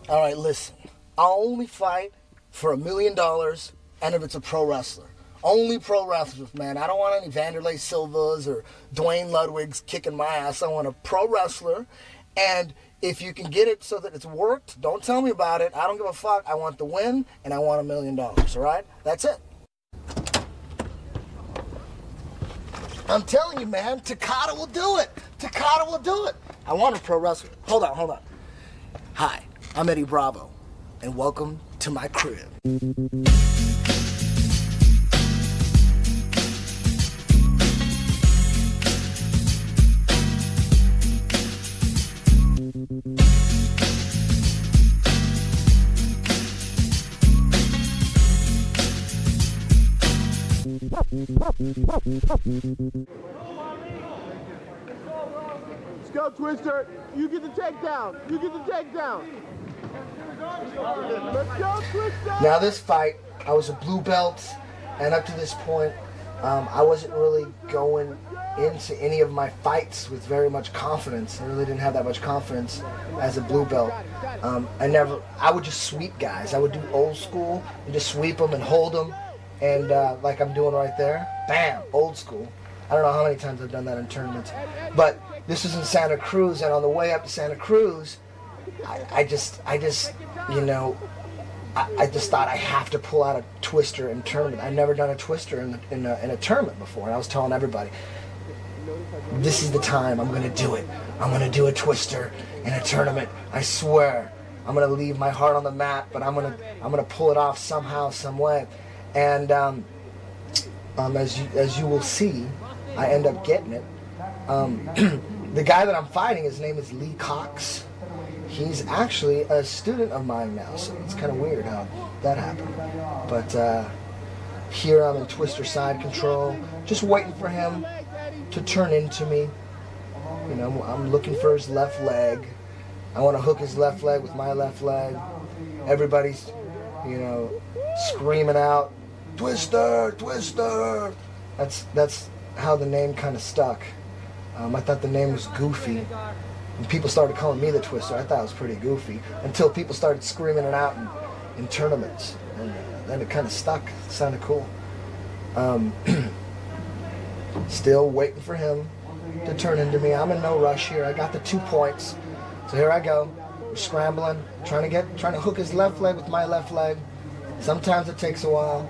All right, listen. I'll only fight for $1 million, and if it's a pro wrestler. Only pro wrestlers, man. I don't want any Vanderlei Silvas or Dwayne Ludwig's kicking my ass. I want a pro wrestler, and if you can get it so that it's worked, don't tell me about it. I don't give a fuck. I want the win, and I want $1 million, all right? That's it. I'm telling you, man, Takada will do it. Takada will do it. I want a pro wrestler. Hold on. Hi, I'm Eddie Bravo, and welcome to my crib. Let's go, Twister. You get the takedown. Let's go, Twister. Now this fight, I was a blue belt, and up to this point, I wasn't really going into any of my fights with very much confidence. I really didn't have that much confidence as a blue belt. I would just sweep guys. I would do old school and just sweep them and hold them, and like I'm doing right there, bam, old school. I don't know how many times I've done that in tournaments, but this was in Santa Cruz, and on the way up to Santa Cruz, I just thought I have to pull out a twister in tournament. I'd never done a twister in a tournament before, and I was telling everybody, this is the time. I'm gonna do it. I'm gonna do a twister in a tournament. I swear. I'm gonna leave my heart on the mat, but I'm gonna pull it off somehow, some way. And as you will see, I end up getting it. The guy that I'm fighting, his name is Lee Cox. He's actually a student of mine now, so it's kind of weird how that happened. But here I'm in twister side control, just waiting for him to turn into me. You know, I'm looking for his left leg. I want to hook his left leg with my left leg. Everybody's, screaming out, "Twister, Twister!" That's how the name kind of stuck. I thought the name was goofy. When people started calling me the Twister, I thought it was pretty goofy, until people started screaming it out in tournaments. And then it kind of stuck. It sounded cool. Still waiting for him to turn into me. I'm in no rush here. I got the 2 points. So here I go. We're scrambling, trying to hook his left leg with my left leg. Sometimes it takes a while.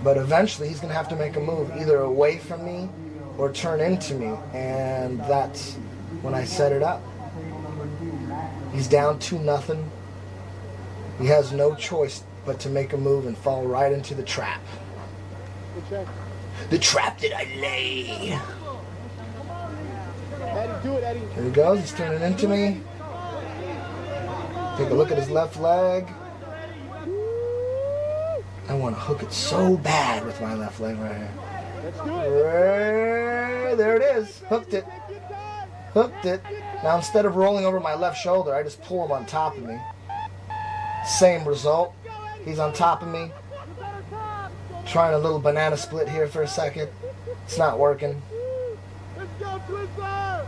But eventually he's going to have to make a move, either away from me or turn into me. And that's when I set it up. He's down 2-0. He has no choice but to make a move and fall right into the trap. The trap that I lay. Eddie, do it, Eddie. Here he goes. He's turning into me. Take a look at his left leg. I want to hook it so bad with my left leg right here. Let's do it. There it is. Hooked it. Now instead of rolling over my left shoulder, I just pull him on top of me. Same result. He's on top of me. Trying a little banana split here for a second. It's not working.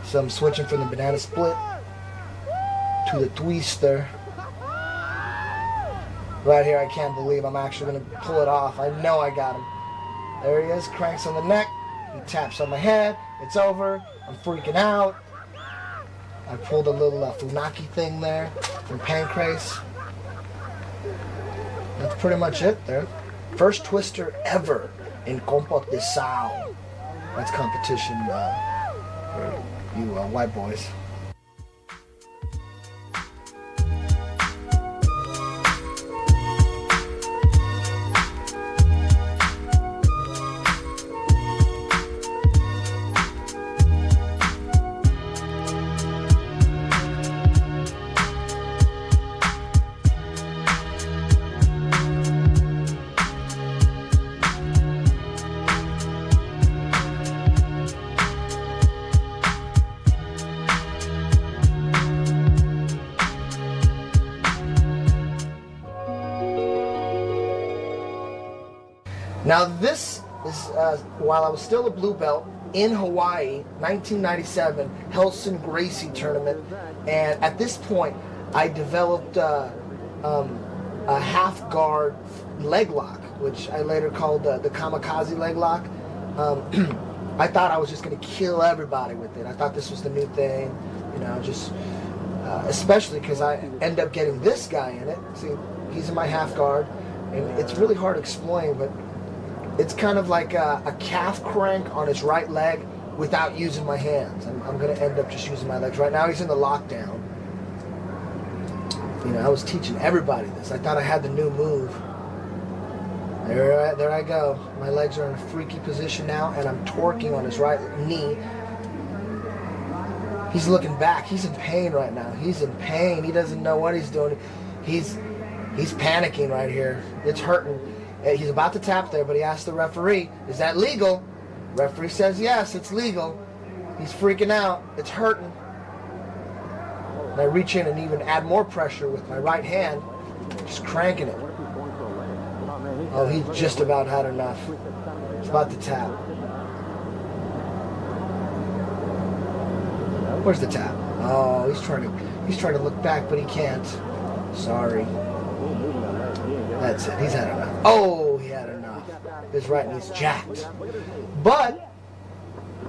So I'm switching from the banana split to the twister. Right here, I can't believe I'm actually going to pull it off. I know I got him. There he is, cranks on the neck. He taps on my head. It's over. I'm freaking out. I pulled a little Funaki thing there from Pancrase. That's pretty much it there. First twister ever in Copa Pacifica. That's competition for you white boys. Now this is while I was still a blue belt in Hawaii, 1997 Helson Gracie tournament, and at this point I developed a half guard leg lock, which I later called the Kamikaze leg lock. I thought I was just going to kill everybody with it. I thought this was the new thing, you know, just especially because I end up getting this guy in it. See, he's in my half guard, and it's really hard to explain, but it's kind of like a calf crank on his right leg without using my hands. I'm going to end up just using my legs. Right now he's in the lockdown. You know, I was teaching everybody this. I thought I had the new move. There I go. My legs are in a freaky position now, and I'm torquing on his right knee. He's looking back. He's in pain right now. He's in pain. He doesn't know what he's doing. He's panicking right here. It's hurting. He's about to tap there, but he asked the referee, "Is that legal?" Referee says, "Yes, it's legal." He's freaking out. It's hurting. And I reach in and even add more pressure with my right hand, just cranking it. Oh, he just about had enough. He's about to tap. Where's the tap? Oh, he's trying to look back, but he can't. Sorry. That's it. He's had enough. Oh, he had enough. His right knee's jacked. But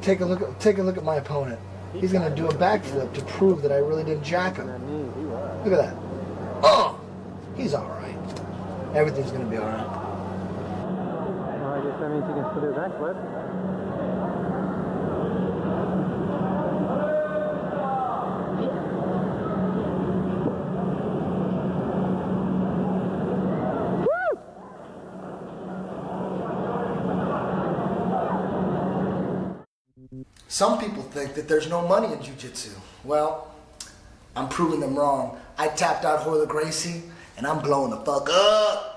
take a look at my opponent. He's gonna do a backflip to prove that I really didn't jack him. Look at that. Oh, he's all right. Everything's gonna be all right. Well, I guess that means he can still do a backflip. Some people think that there's no money in jiu-jitsu. Well, I'm proving them wrong. I tapped out Royler Gracie, and I'm blowing the fuck up.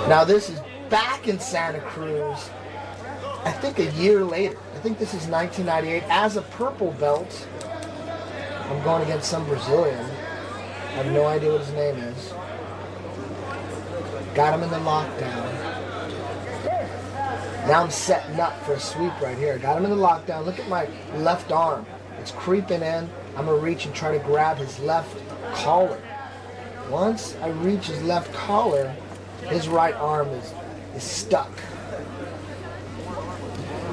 Now this is back in Santa Cruz, I think a year later. I think this is 1998. As a purple belt, I'm going against some Brazilian. I have no idea what his name is. Got him in the lockdown. Now I'm setting up for a sweep right here. Got him in the lockdown. Look at my left arm. It's creeping in. I'm going to reach and try to grab his left collar. Once I reach his left collar, his right arm is stuck.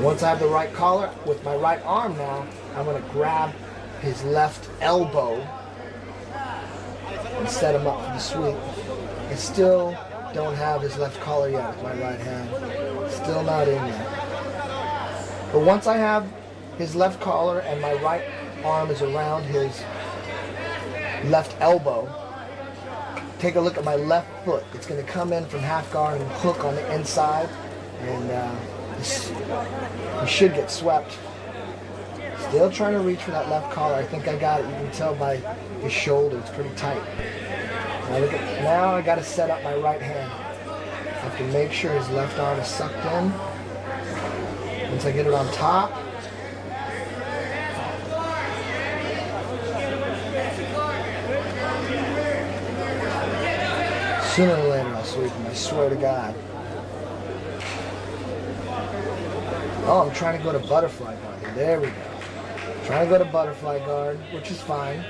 Once I have the right collar, with my right arm now, I'm going to grab his left elbow and set him up for the sweep. I still don't have his left collar yet with my right hand. Still not in yet. But once I have his left collar and my right arm is around his left elbow, take a look at my left foot. It's going to come in from half guard and hook on the inside, and we should get swept. Still trying to reach for that left collar. I think I got it. You can tell by his shoulder. It's pretty tight. Now I got to set up my right hand. I have to make sure his left arm is sucked in. Once I get it on top, sooner or later I'll sweep him, I swear to God. Oh, I'm trying to go to butterfly guard. There we go. Trying to go to butterfly guard, which is fine.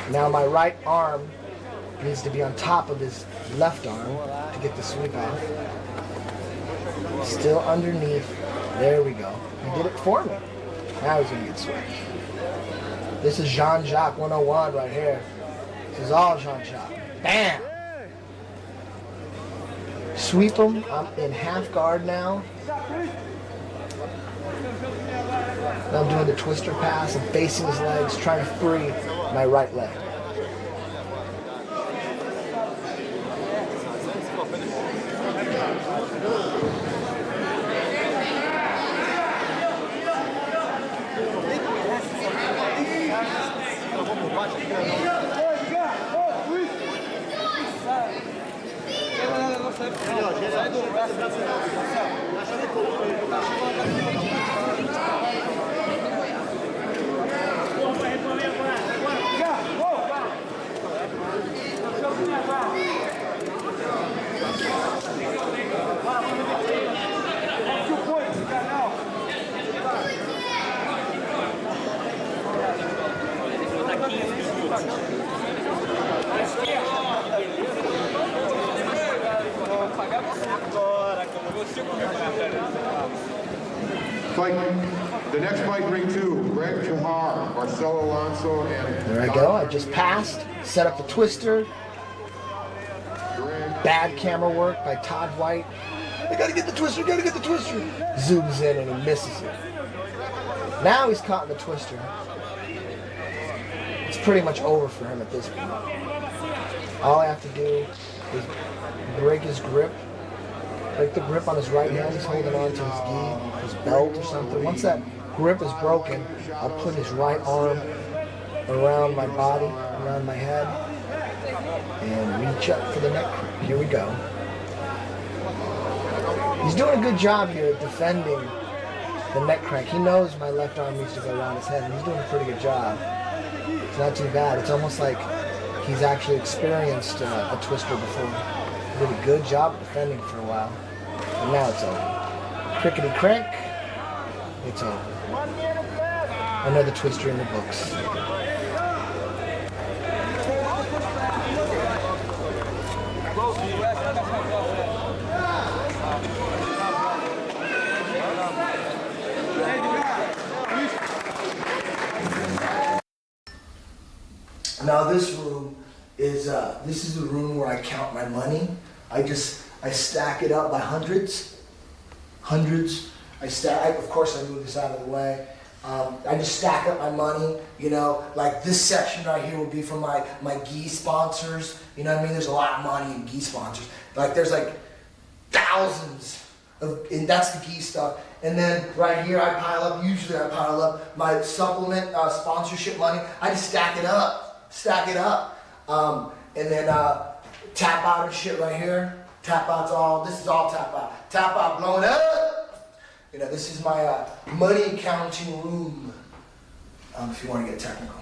Now my right arm needs to be on top of his left arm to get the sweep off. Still underneath. There we go. He did it for me. Now he's going to get swept. This is Jean-Jacques 101 right here. This is all Jean-Jacques. Bam! Sweep him. I'm in half guard now. I'm doing the twister pass. I'm facing his legs, trying to free my right leg. The next fight, ring 2, Greg Chahar, Marcelo Alonso, and... There I go. I just passed, set up the twister. Bad camera work by Todd White. I gotta get the twister, gotta get the twister. Zooms in and he misses it. Now he's caught in the twister. It's pretty much over for him at this point. All I have to do is break his grip. Break the grip on his right hand. He's holding on to his gi, his belt or something. Once that grip is broken, I'll put his right arm around my body, around my head, and reach up for the neck crank. Here we go. He's doing a good job here at defending the neck crank. He knows my left arm needs to go around his head, and he's doing a pretty good job. It's not too bad. It's almost like he's actually experienced a twister before. He did a good job of defending for a while. And now it's over. Crickety crank. It's over. Another twister in the books. Now this room is the room where I count my money. I stack it up by hundreds. Of course I move this out of the way. I just stack up my money, you know, like this section right here will be for my gi sponsors. You know what I mean? There's a lot of money in gi sponsors. Like there's like thousands of, and that's the gi stuff. And then right here usually I pile up my supplement sponsorship money. I just stack it up. And then tap out and shit right here. This is all tap out. Tap out blowing up. You know, this is my money counting room, if you want to get technical.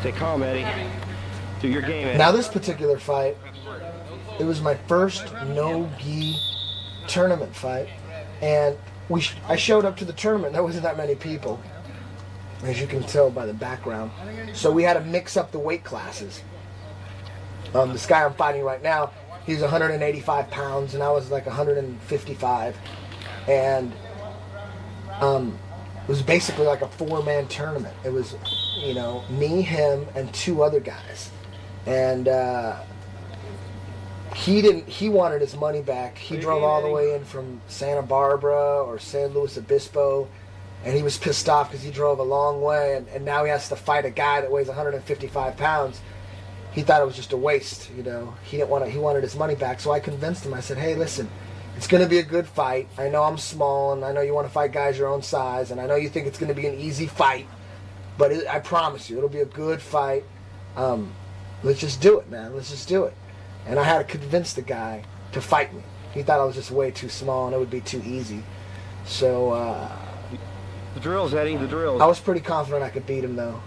Stay calm, Eddie. Do your game, Eddie. Now this particular fight, it was my first no-gi tournament fight, and I showed up to the tournament. There wasn't that many people, as you can tell by the background. So we had to mix up the weight classes. This guy I'm fighting right now, he's 185 pounds, and I was like 155. And it was basically like a four-man tournament. It was, you know, me, him, and two other guys. And he wanted his money back. He drove all the way in from Santa Barbara or San Luis Obispo, and he was pissed off because he drove a long way, and now he has to fight a guy that weighs 155 pounds. He thought it was just a waste, you know. He wanted his money back. So I convinced him. I said, hey, listen, it's going to be a good fight. I know I'm small, and I know you want to fight guys your own size, and I know you think it's going to be an easy fight, but I promise you, it'll be a good fight. Let's just do it, man. Let's just do it. And I had to convince the guy to fight me. He thought I was just way too small and it would be too easy. So, the drills, Eddie, the drills. I was pretty confident I could beat him, though.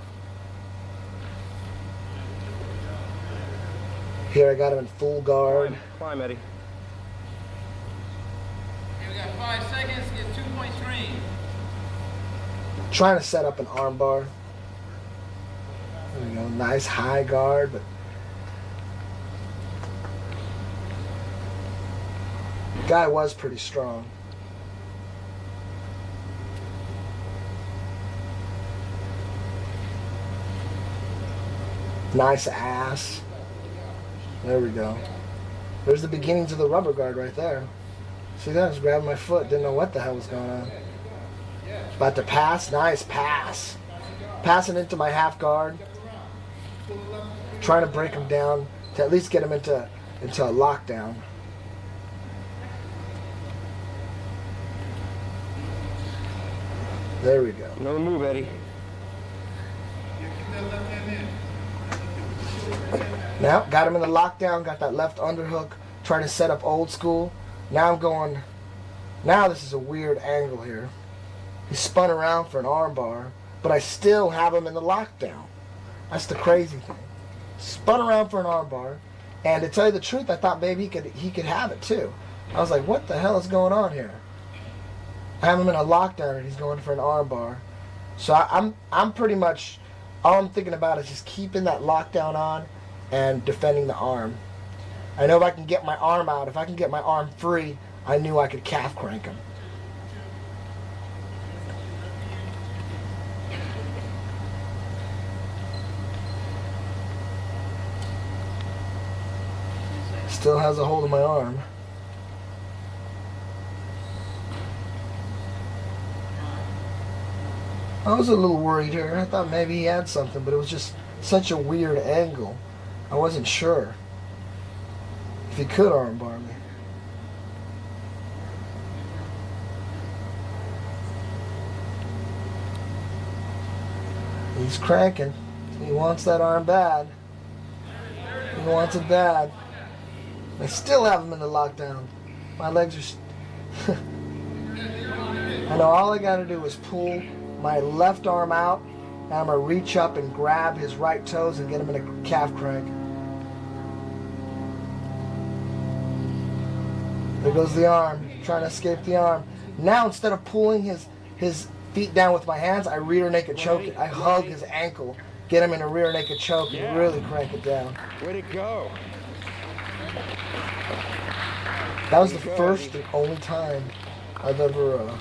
Here I got him in full guard. Climb, Eddie. Okay, we got 5 seconds, get 2.3. Trying to set up an arm bar. There we go. Nice high guard, but the guy was pretty strong. Nice ass. There we go. There's the beginnings of the rubber guard right there. See that? I was grabbing my foot. Didn't know what the hell was going on. About to pass. Nice pass. Passing into my half guard. Trying to break him down to at least get him into a lockdown. There we go. Another move, Eddie. Now, got him in the lockdown, got that left underhook, trying to set up old school. Now I'm going, now this is a weird angle here. He spun around for an armbar, but I still have him in the lockdown. That's the crazy thing. Spun around for an armbar, and to tell you the truth, I thought maybe he could have it too. I was like, what the hell is going on here? I have him in a lockdown and he's going for an armbar. So I'm pretty much, all I'm thinking about is just keeping that lockdown on and defending the arm. I know if I can get my arm out, if I can get my arm free, I knew I could calf crank him. Still has a hold of my arm. I was a little worried here. I thought maybe he had something, but it was just such a weird angle. I wasn't sure if he could armbar me. He's cranking. He wants that arm bad. He wants it bad. I still have him in the lockdown. My legs are... I know all I gotta do is pull my left arm out, and I'm going to reach up and grab his right toes and get him in a calf crank. There goes the arm, trying to escape the arm. Now instead of pulling his feet down with my hands, I rear naked choke it. I hug his ankle, get him in a rear naked choke, and really crank it down. Way to go. That was the first and only time I've ever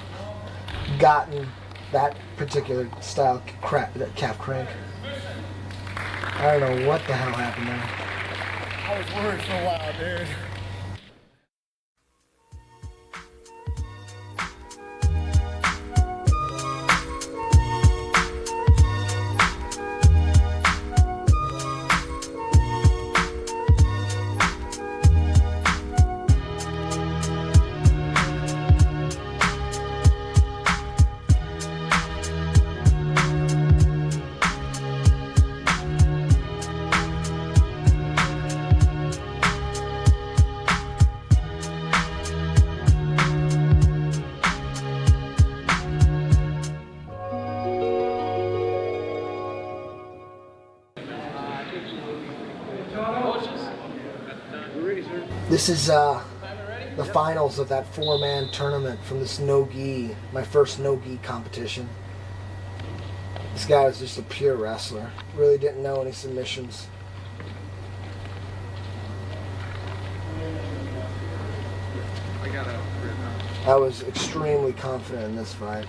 gotten that particular style calf crank. I don't know what the hell happened there. I was worried for a while, dude. This is the finals of that 4-man tournament from this no-gi, my first no-gi competition. This guy was just a pure wrestler. Really didn't know any submissions. I was extremely confident in this fight.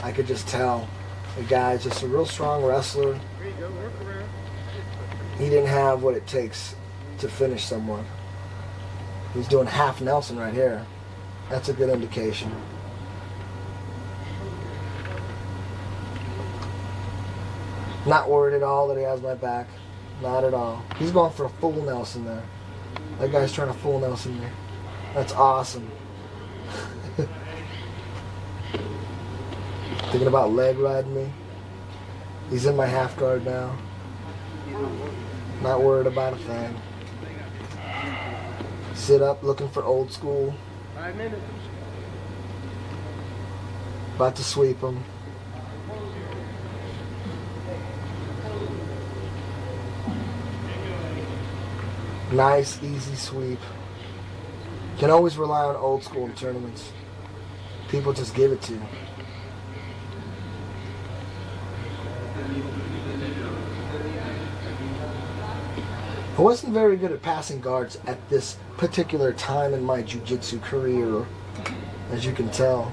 I could just tell the guy's just a real strong wrestler. He didn't have what it takes to finish someone. He's doing half Nelson right here. That's a good indication. Not worried at all that he has my back. Not at all. He's going for a full Nelson there. That guy's trying to full Nelson me. That's awesome. Thinking about leg riding me. He's in my half guard now. Not worried about a thing. Sit up looking for old school. 5 minutes. About to sweep him. Nice, easy sweep. Can always rely on old school in tournaments. People just give it to you. I wasn't very good at passing guards at this particular time in my jiu-jitsu career, as you can tell.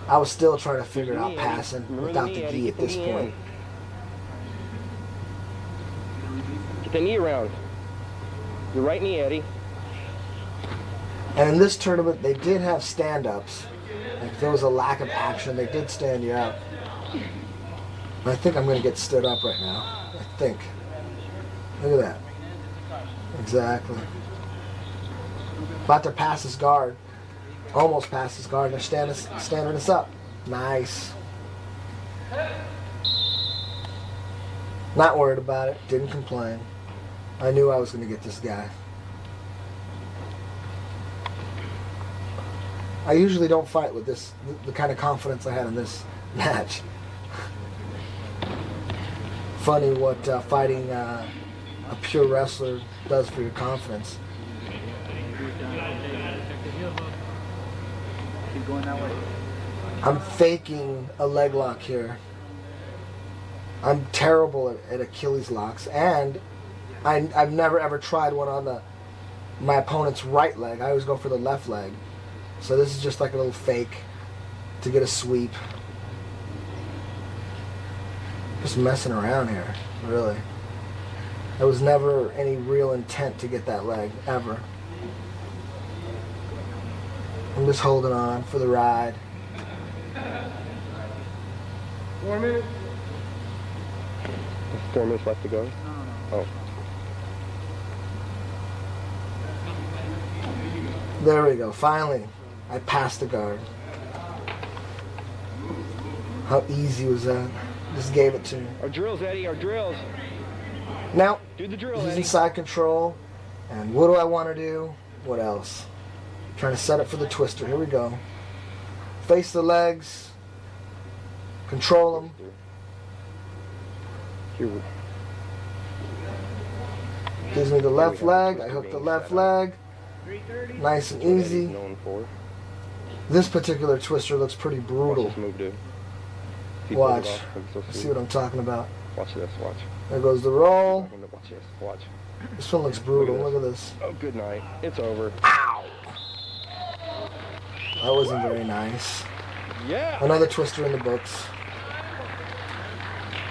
I was still trying to figure out passing without the gi at this point. Get the knee around. Your right knee, Eddie. And in this tournament, they did have stand-ups. If there was a lack of action, they did stand you up. But I think I'm going to get stood up right now. I think. Look at that. Exactly. About to pass his guard. Almost past his guard. They're standing us up. Nice. Not worried about it. Didn't complain. I knew I was going to get this guy. I usually don't fight with this, the kind of confidence I had in this match. Funny what fighting a pure wrestler does for your confidence. Keep going that way. I'm faking a leg lock here. I'm terrible at Achilles locks, and I've never ever tried one on my opponent's right leg. I always go for the left leg. So this is just like a little fake to get a sweep. Just messing around here, really. There was never any real intent to get that leg, ever. I'm just holding on for the ride. 4 minutes. 4 minutes left to go? Oh. There we go, finally. I passed the guard. How easy was that? Just gave it to me. Our drills, Eddie, our drills. Now, Do the drill, he's Eddie. inside control. And what do I want to do? What else? Trying to set up for the twister. Here we go. Face the legs. Control them. Here we Gives me the left leg. I hook the left leg. Nice and easy. known for. This particular twister looks pretty Watch brutal. this move, dude. He Watch. pulled it off. It's so See sweet. what I'm talking about. Watch this, watch. There goes the roll. Watch this, watch. This one looks brutal. Look at this. Oh, good night. It's over. Ow! That wasn't very nice. Yeah! Another twister in the books.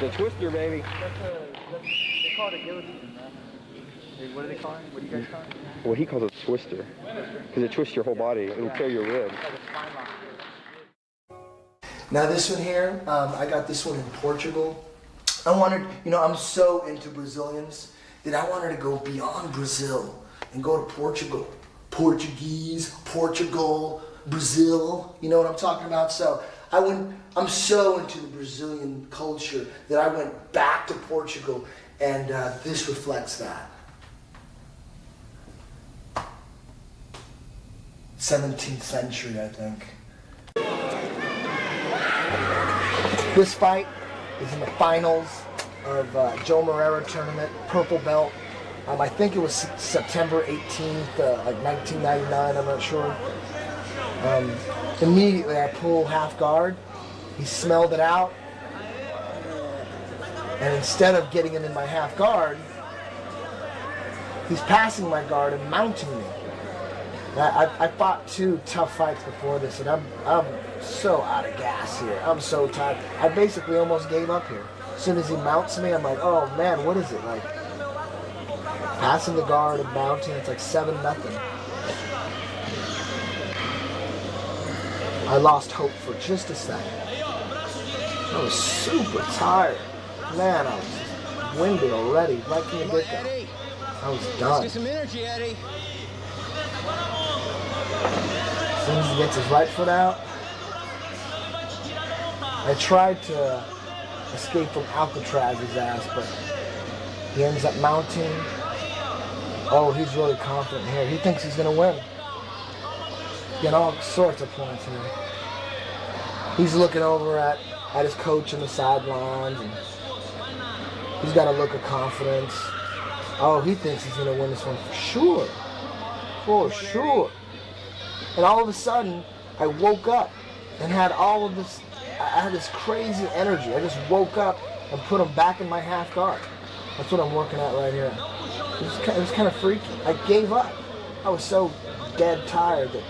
The twister, baby. They call it a guillotine, man. What do they call it? What do you guys call it? Well, he calls it a twister. Because it twists your whole body. It'll tear your ribs. Like a spine lock. Now this one here, I got this one in Portugal. I wanted, I'm so into Brazilians that I wanted to go beyond Brazil and go to Portugal. Portuguese, Portugal, Brazil, you know what I'm talking about? So I'm so into the Brazilian culture that I went back to Portugal, and this reflects that. 17th century, I think. This fight is in the finals of Joe Moreira tournament, purple belt. I think it was September 18th, like 1999, I'm not sure. Immediately I pull half guard. He smelled it out. And instead of getting him in my half guard, he's passing my guard and mounting me. I fought 2 tough fights before this, and I'm so out of gas here. I'm so tired. I basically almost gave up here. As soon as he mounts me, I'm like, oh man, what is it? Like, passing the guard and mounting, it's like 7-0. I lost hope for just a second. I was super tired. Man, I was winded already, right from the get-go. I was done. Get some energy, Eddie. As soon as he gets his right foot out, I tried to escape from Alcatraz's ass, but he ends up mounting. Oh, he's really confident here. He thinks he's going to win. Getting all sorts of points here. He's looking over at his coach in the sidelines, and he's got a look of confidence. Oh, he thinks he's going to win this one for sure. For sure. And all of a sudden, I woke up and had all of this, I had this crazy energy. I just woke up and put him back in my half guard. That's what I'm working at right here. It was kind of freaky. I gave up. I was so dead tired that,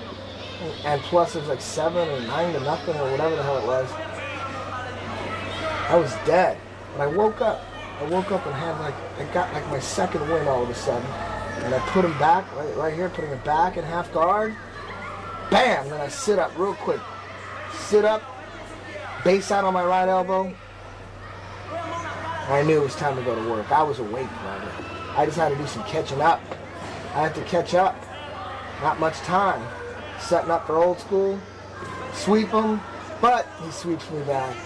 and plus it was like 7 or 9-0 or whatever the hell it was. I was dead. But I woke up. I woke up and had I got like my second win all of a sudden. And I put him back, right here, putting him back in half guard. Bam! Then I sit up real quick. Sit up, base out on my right elbow. I knew it was time to go to work. I was awake right now. I just had to do some catching up. I had to catch up. Not much time. Setting up for old school. Sweep him, but he sweeps me back.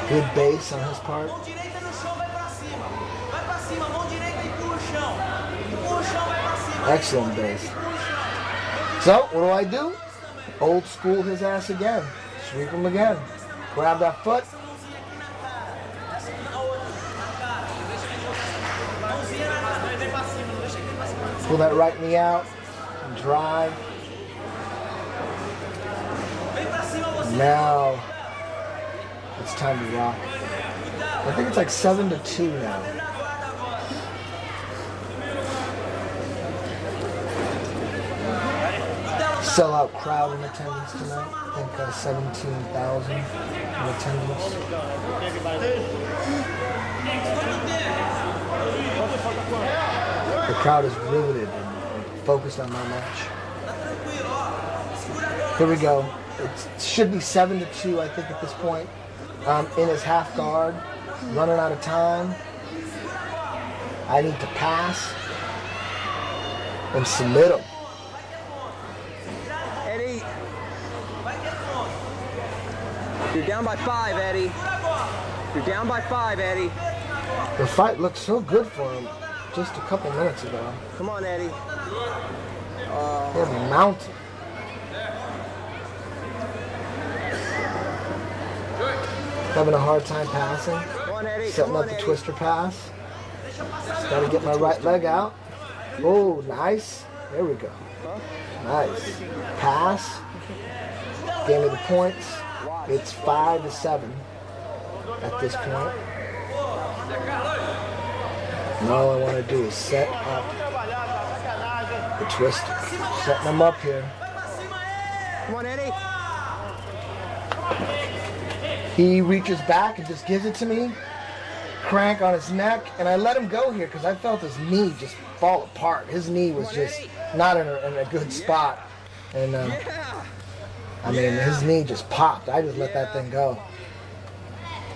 Good base on his part. Excellent base. So, what do? Old school his ass again. Sweep him again. Grab that foot. Pull that right knee out and drive. Now it's time to rock. I think it's like 7-2 now. Sellout crowd in attendance tonight. I think 17,000 in attendance. The crowd is riveted and focused on my match. Here we go. It should be 7-2, I think, at this point. In his half guard, running out of time. I need to pass and submit him. Eddie. You're down by 5, Eddie. You're down by 5, Eddie. The fight looked so good for him just a couple minutes ago. Come on, Eddie. They're mounting. Having a hard time passing. Come on, Eddie. Setting up the twister pass. Just gotta get my right leg out. Oh, nice. There we go. Nice. Pass. Gave me the points. It's 5-7 at this point. And all I want to do is set up the twister. Setting them up here. Come on, Eddie. He reaches back and just gives it to me. Crank on his neck, and I let him go here because I felt his knee just fall apart. His knee was just not in a good spot. And I mean, his knee just popped. I just let that thing go.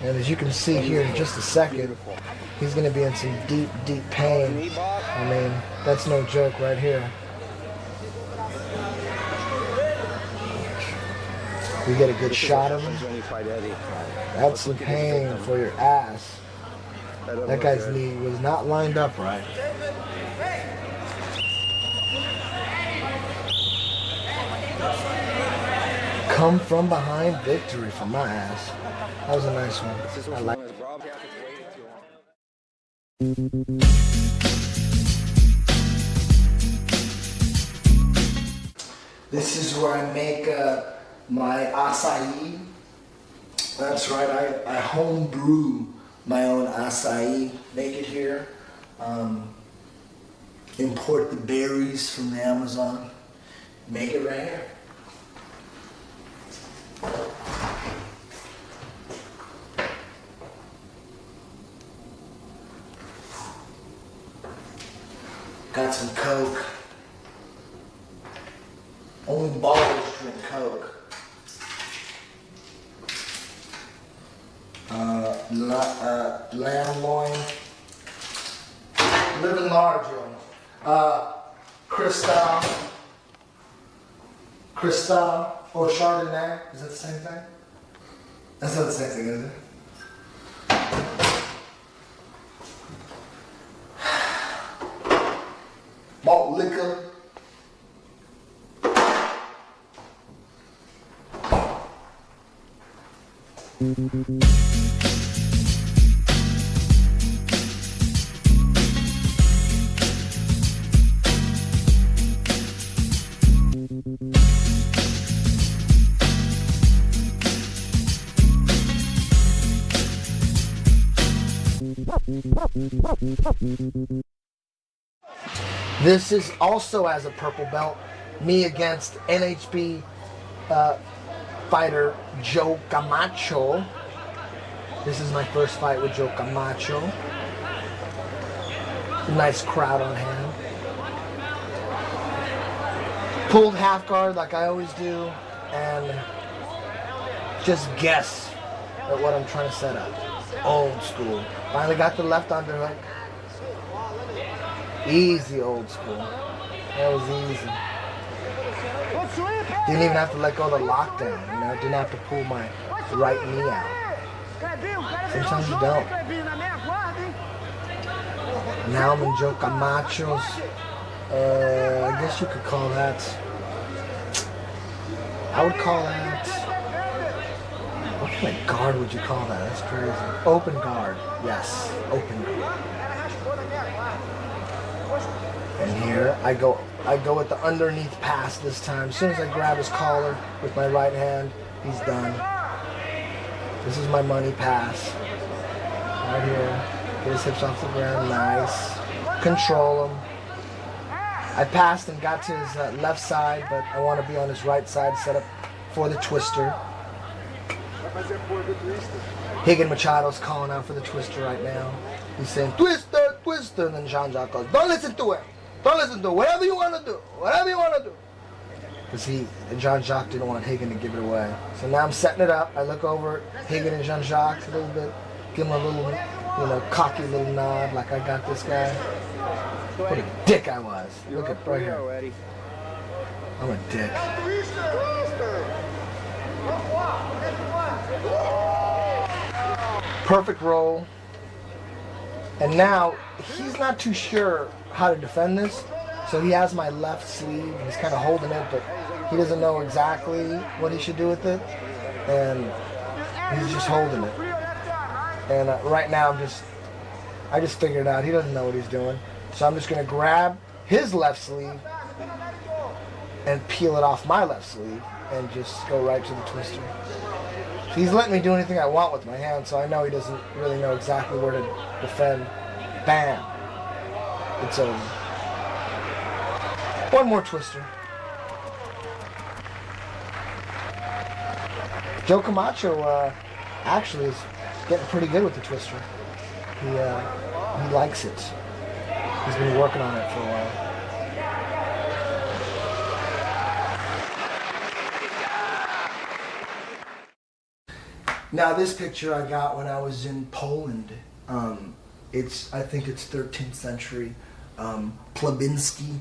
And as you can see here in just a second, he's going to be in some deep, deep pain. I mean, that's no joke right here. We get a good shot of him. That's some pain for your ass. That guy's knee was not lined up right. Come from behind victory for my ass. That was a nice one. I like it. This is where I make my acai. That's right, I home brew my own acai. Make it here. Import the berries from the Amazon. Make it right here. Got some Coke. Only ballers drink Coke. Lamb loin. Living large, yo. Cristal or Chardonnay. Is that the same thing? That's not the same thing, is it? Malt liquor. This is also as a purple belt, me against NHB fighter Joe Camacho. This is my first fight with Joe Camacho. Nice crowd on hand. Pulled half guard like I always do, and just guess at what I'm trying to set up. Old school. Finally got the left underhook. Easy old school. That was easy. Didn't even have to let go of the lockdown, you know. Didn't have to pull my right knee out. Sometimes you don't. Now I'm in Joe Camacho's I guess you could call that. I would call that. What kind of guard would you call that? That's crazy. Open guard. Yes, open guard. And here I go with the underneath pass this time. As soon as I grab his collar with my right hand, he's done. This is my money pass. Right here. Get his hips off the ground. Nice. Control him. I passed and got to his left side, but I want to be on his right side, set up for the twister. Higan Machado's calling out for the twister right now. He's saying, twister, twister, and then Jean-Jacques goes, don't listen to him. Don't listen to him. Whatever you want to do. Whatever you want to do. Because Jean-Jacques didn't want Higan to give it away. So now I'm setting it up. I look over at Higan and Jean-Jacques a little bit, give him a little, cocky little nod, like I got this guy. What a dick I was. Look at right here. I'm a dick. Perfect roll. And now he's not too sure how to defend this. So he has my left sleeve. He's kind of holding it, but he doesn't know exactly what he should do with it. And he's just holding it. And right now I just figured it out. He doesn't know what he's doing. So I'm just going to grab his left sleeve and peel it off my left sleeve and just go right to the twister. So he's letting me do anything I want with my hand, so I know he doesn't really know exactly where to defend. Bam. It's over. One more twister. Joe Camacho actually is getting pretty good with the twister. He likes it. He's been working on it for a while. Now this picture I got when I was in Poland. I think it's 13th century Plebinski.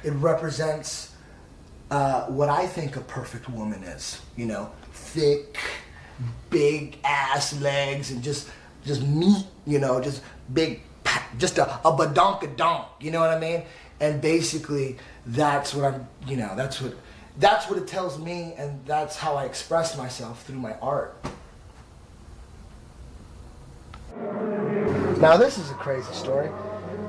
It represents what I think a perfect woman is. Thick, big ass legs and just meat. Just big. Just a badonkadonk, you know what I mean? And basically, that's what I'm, that's what it tells me, and that's how I express myself through my art. Now this is a crazy story.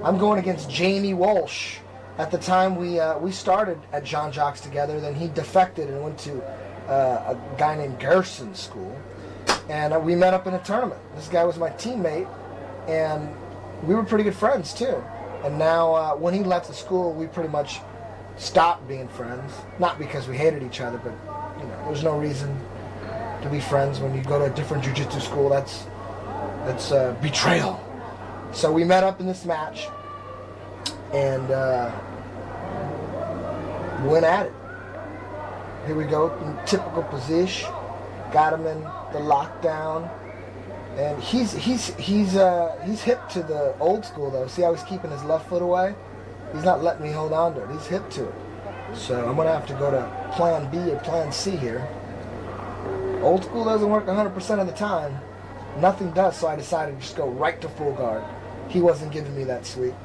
I'm going against Jamie Walsh. At the time we started at Jean-Jacques together, then he defected and went to a guy named Gerson school, and we met up in a tournament. This guy was my teammate, and we were pretty good friends too. And now when he left the school, we pretty much stopped being friends. Not because we hated each other, but there's no reason to be friends when you go to a different jiu-jitsu school. That's betrayal. So we met up in this match and went at it. Here we go, in typical position. Got him in the lockdown. And he's hip to the old school though. See how he's keeping his left foot away? He's not letting me hold on to it. He's hip to it. So I'm gonna have to go to plan B or plan C here. Old school doesn't work 100% of the time. Nothing does, so I decided to just go right to full guard. He wasn't giving me that sweep.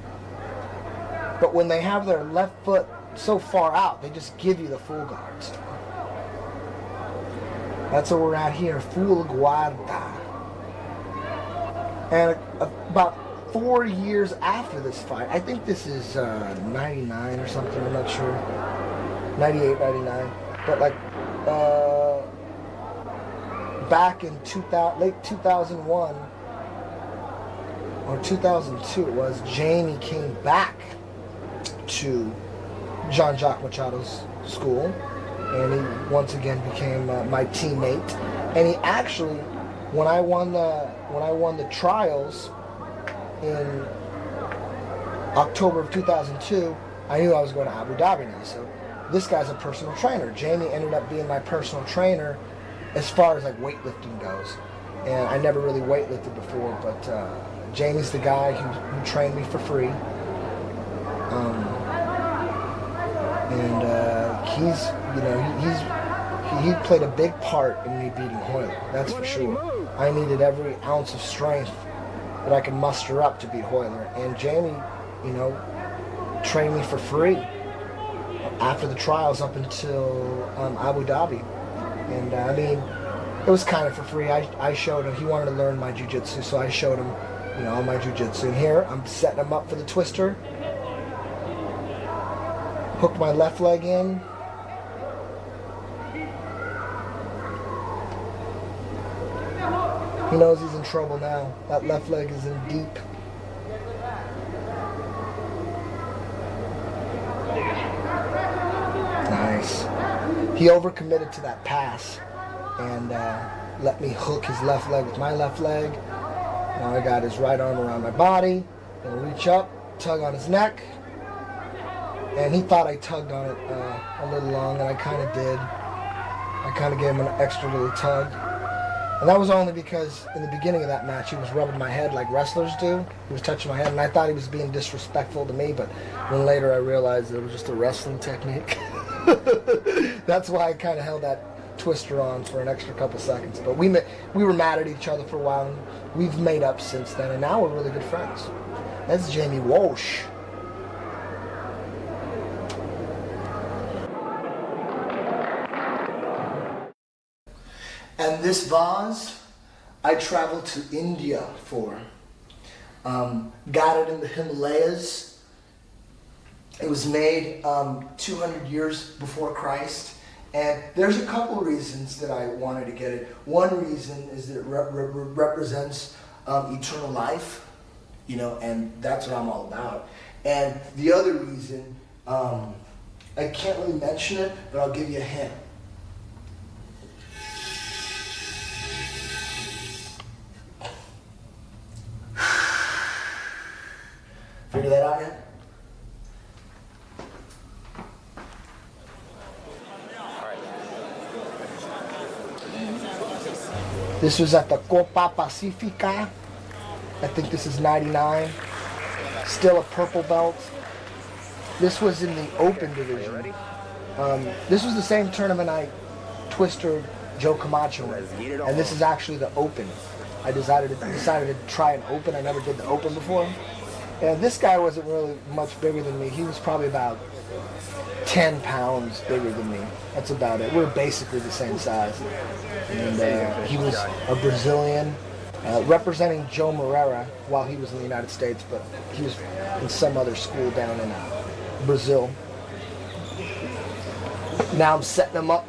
But when they have their left foot so far out, they just give you the full guard. So that's where we're at here, full guarda. And about 4 years after this fight, I think this is 99 or something, I'm not sure, 98, 99, but back in late 2001 or 2002 it was, Jamie came back to Jean-Jacques Machado's school, and he once again became my teammate. And he actually, when I won the trials in October of 2002, I knew I was going to Abu Dhabi now. So this guy's a personal trainer. Jamie ended up being my personal trainer as far as weightlifting goes. And I never really weightlifted before, but Jamie's the guy who trained me for free. He played a big part in me beating Hoyler, that's for sure. I needed every ounce of strength that I could muster up to beat Hoyler. And Jamie, train me for free after the trials up until Abu Dhabi. And I mean, it was kind of for free. I showed him. He wanted to learn my jiu-jitsu, so I showed him, you know, all my jiu-jitsu. And here, I'm setting him up for the twister. Hook my left leg in. He knows he's in trouble now. That left leg is in deep. Nice. He overcommitted to that pass and let me hook his left leg with my left leg. Now I got his right arm around my body. Gonna reach up, tug on his neck. And he thought I tugged on it a little long, and I kind of did. I kind of gave him an extra little tug. And that was only because in the beginning of that match, he was rubbing my head like wrestlers do. He was touching my head, and I thought he was being disrespectful to me, but then later I realized it was just a wrestling technique. That's why I kind of held that twister on for an extra couple seconds. But we were mad at each other for a while, and we've made up since then, and now we're really good friends. That's Jamie Walsh. And this vase, I traveled to India for. Got it in the Himalayas. It was made 200 years before Christ. And there's a couple of reasons that I wanted to get it. One reason is that it represents eternal life, you know, and that's what I'm all about. And the other reason, I can't really mention it, but I'll give you a hint. Figure that out yet? This was at the Copa Pacifica. I think this is 99. Still a purple belt. This was in the open division. This was the same tournament I twistered Joe Camacho in. And this is actually the open. I decided to try an open. I never did the open before. And this guy wasn't really much bigger than me. He was probably about 10 pounds bigger than me. That's about it. We're basically the same size. And he was a Brazilian, representing Joe Moreira while he was in the United States, but he was in some other school down in Brazil. Now I'm setting him up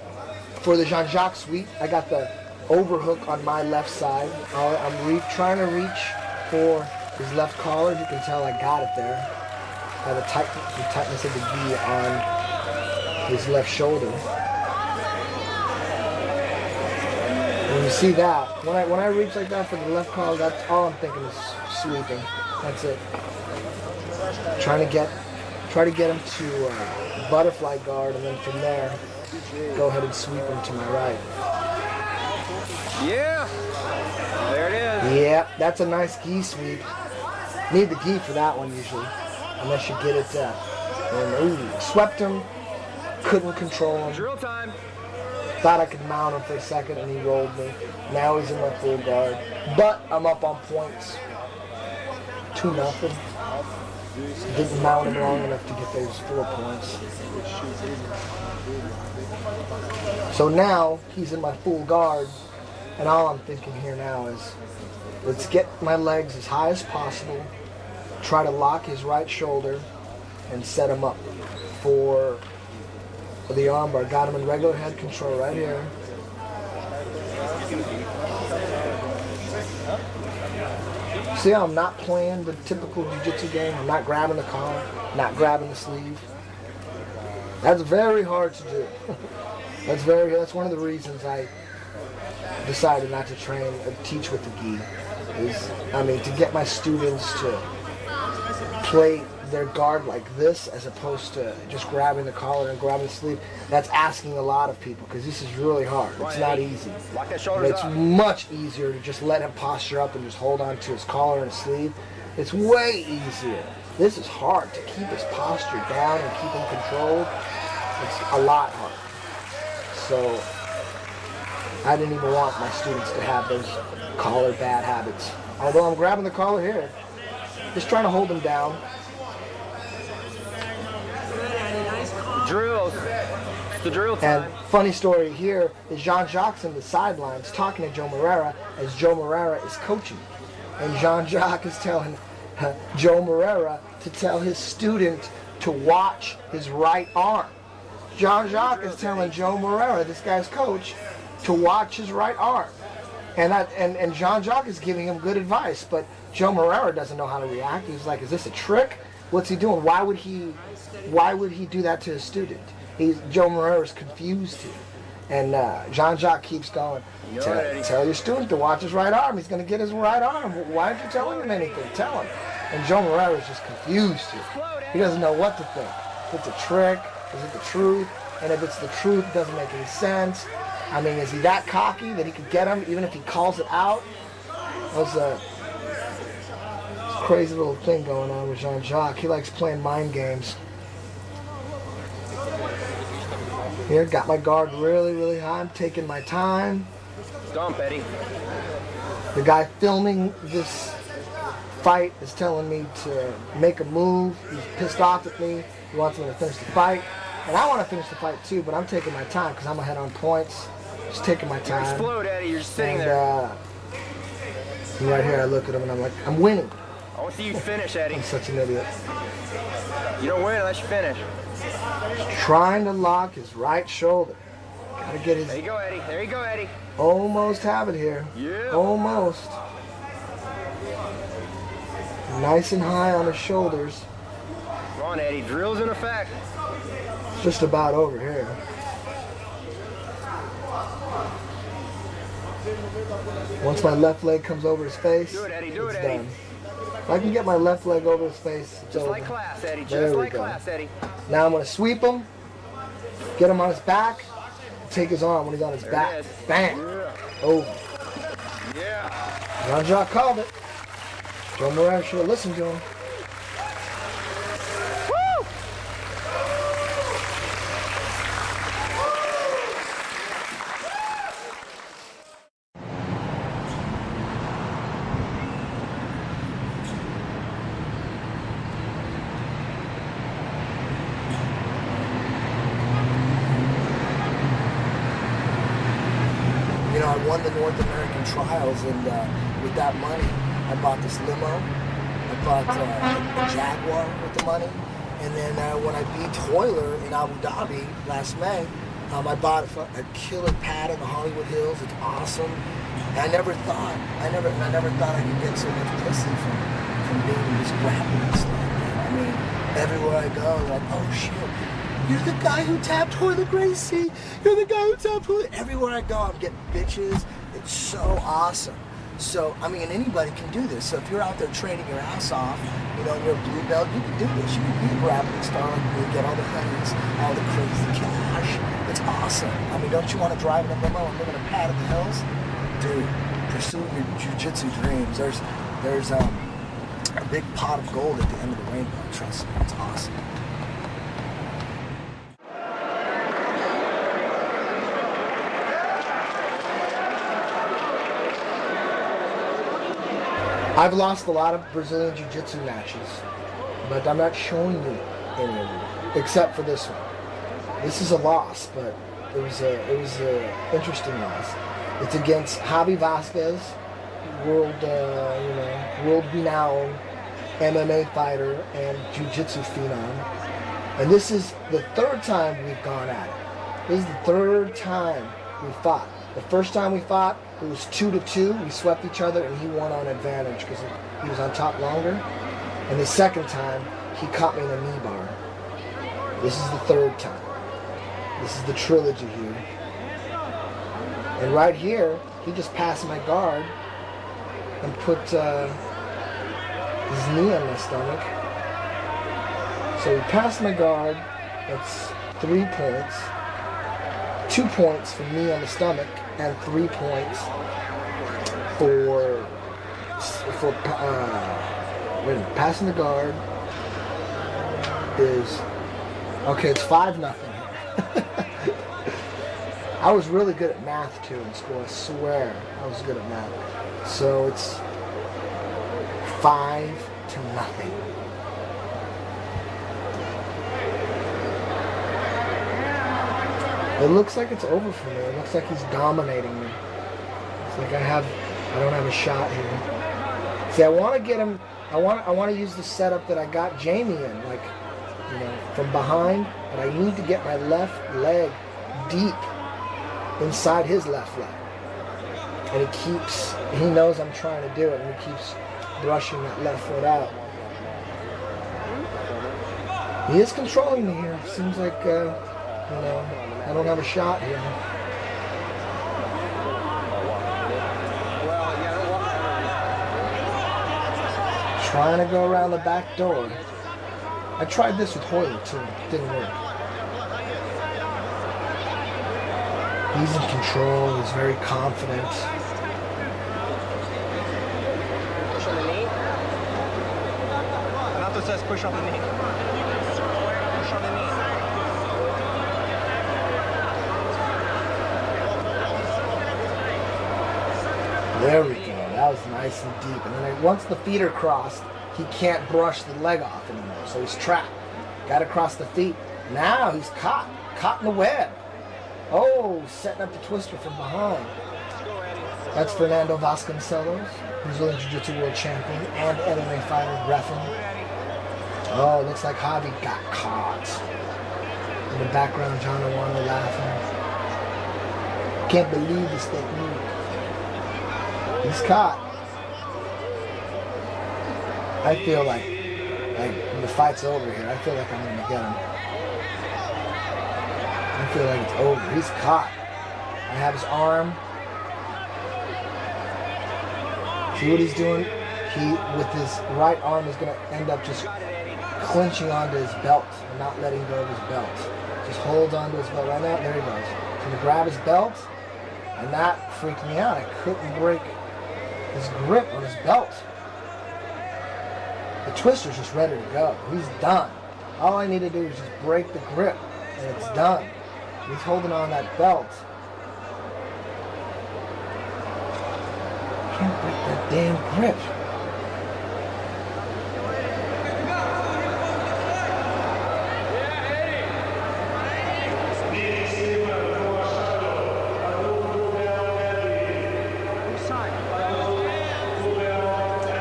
for the Jean-Jacques sweep. I got the overhook on my left side. I'm trying to reach for his left collar. You can tell I got it there. By the tightness of the gi on his left shoulder. When you see that, when I reach like that for the left collar, that's all I'm thinking is sweeping. That's it. Try to get him to butterfly guard, and then from there, go ahead and sweep him to my right. Yeah, there it is. Yeah, that's a nice gi sweep. Need the gi for that one usually, unless you get it and swept him, couldn't control him. Drill time. Thought I could mount him for a second, and he rolled me. Now he's in my full guard, but I'm up on points. 2-0. Didn't mount him long enough to get those 4 points. So now he's in my full guard, and all I'm thinking here now is, let's get my legs as high as possible, try to lock his right shoulder, and set him up for the armbar. Got him in regular head control right here. See how I'm not playing the typical jiu-jitsu game? I'm not grabbing the collar, not grabbing the sleeve. That's very hard to do. That's one of the reasons I decided not to teach with the gi. To get my students to play their guard like this as opposed to just grabbing the collar and grabbing the sleeve, that's asking a lot of people, because this is really hard. It's not easy. It's much easier to just let him posture up and just hold on to his collar and his sleeve. It's way easier. This is hard, to keep his posture down and keep him controlled. It's a lot harder. So I didn't even want my students to have those collar bad habits. Although I'm grabbing the collar here, just trying to hold him down. drills. It's the drill time. And funny story here is Jean-Jacques in the sidelines talking to Joe Moreira as Joe Moreira is coaching. And Jean-Jacques is telling Joe Moreira to tell his student to watch his right arm. Jean-Jacques is telling Joe Moreira, this guy's coach, to watch his right arm. And Jean-Jacques is giving him good advice, but Joe Moreira doesn't know how to react. He's like, is this a trick? What's he doing? Why would he do that to his student? Joe Moreira's confused here. And Jean-Jacques keeps going, tell your student to watch his right arm. He's going to get his right arm. Why aren't you telling him anything? Tell him. And Joe Moreira's just confused here. He doesn't know what to think. If it's a trick, is it the truth? And if it's the truth, it doesn't make any sense. I mean, is he that cocky that he could get him even if he calls it out? That was a crazy little thing going on with Jean-Jacques. He likes playing mind games. Here, got my guard really, really high. I'm taking my time. Stomp, Eddie. The guy filming this fight is telling me to make a move. He's pissed off at me. He wants me to finish the fight. And I want to finish the fight too, but I'm taking my time because I'm ahead on points. Just taking my time. You explode, Eddie. You're just sitting And, there. right here, I look at him and I'm like, I'm winning. I want to see you finish, Eddie. I'm such an idiot. You don't win unless you finish. He's trying to lock his right shoulder. Gotta get his... There you go, Eddie. There you go, Eddie. Almost have it here. Yeah. Almost. Nice and high on his shoulders. Come on, Eddie. Drill's in effect. It's just about over here. Once my left leg comes over his face, Do it, Eddie. Do it's it, Eddie. done. If I can get my left leg over his face, it's Just over. like class, Eddie. There Just we like go. class, Eddie. Now I'm going to sweep him, get him on his back, take his arm when he's on his There back. it is. Bang! Yeah. Over. Yeah. Jean-Jacques called it. Joe Moreira should have listened to him. You know, I won the North American trials, and with that money, I bought this limo. I bought a Jaguar with the money. And then when I beat Hoyler in Abu Dhabi last May, I bought a killer pad in the Hollywood Hills. It's awesome. And I never thought I could get so much pussy from being this grappling stuff. I mean, everywhere I go, they're like, oh shit. You're the guy who tapped Hoyler Gracie. You're the guy who tapped Hoyler. Everywhere I go, I'm getting bitches. It's so awesome. So, I mean, anybody can do this. So if you're out there training your ass off, you know, you're a blue belt, you can do this. You can be a grappling star like me, get all the honeys, all the crazy cash. It's awesome. I mean, don't you want to drive in a limo and live in a pad in the hills? Dude, pursue your jiu-jitsu dreams. There's a big pot of gold at the end of the rainbow. Trust me, it's awesome. I've lost a lot of Brazilian Jiu-Jitsu matches, but I'm not showing you any of them, except for this one. This is a loss, but it was a interesting loss. It's against Javi Vasquez, world-renowned MMA fighter and Jiu-Jitsu phenom. And this is the third time we've gone at it. This is the third time we fought. The first time we fought, it was 2-2. We swept each other, and he won on advantage because he was on top longer. And the second time, he caught me in a knee bar. This is the third time. This is the trilogy here. And right here, he just passed my guard and put his knee on my stomach. So he passed my guard. That's 3 points. 2 points for knee on the stomach, and 3 points for passing the guard is okay. It's 5-0. I was really good at math too in school. I swear I was good at math. So it's 5-0. It looks like it's over for me. It looks like he's dominating me. It's like I don't have a shot here. See, I want to get him. I want to use the setup that I got Jamie in, like, you know, from behind. But I need to get my left leg deep inside his left leg. And he knows I'm trying to do it, and he keeps brushing that left foot out. He is controlling me here. Seems like, you know, I don't have a shot here. Trying to go around the back door. I tried this with Hoyle too. Didn't work. He's in control. He's very confident. Push on the knee. Renato says push on the knee. Push on the knee. There we go. That was nice and deep. And then once the feet are crossed, he can't brush the leg off anymore. So he's trapped. Got to cross the feet. Now he's caught in the web. Oh, setting up the twister from behind. That's Fernando Vasconcelos, Brazilian Jiu-Jitsu world champion and MMA fighter, reffing. Oh, looks like Javi got caught. In the background, John Awano laughing. Can't believe this technique. He's caught. I feel like when the fight's over here, I feel like I'm gonna get him. I feel like it's over. He's caught. I have his arm. See what he's doing? He, with his right arm, is gonna end up just clinching onto his belt and not letting go of his belt. Just holds onto his belt right now. There he goes. He's gonna grab his belt, and that freaked me out. I couldn't break his grip on his belt. The twister's just ready to go. He's done. All I need to do is just break the grip, and it's done. He's holding on that belt. Can't break that damn grip.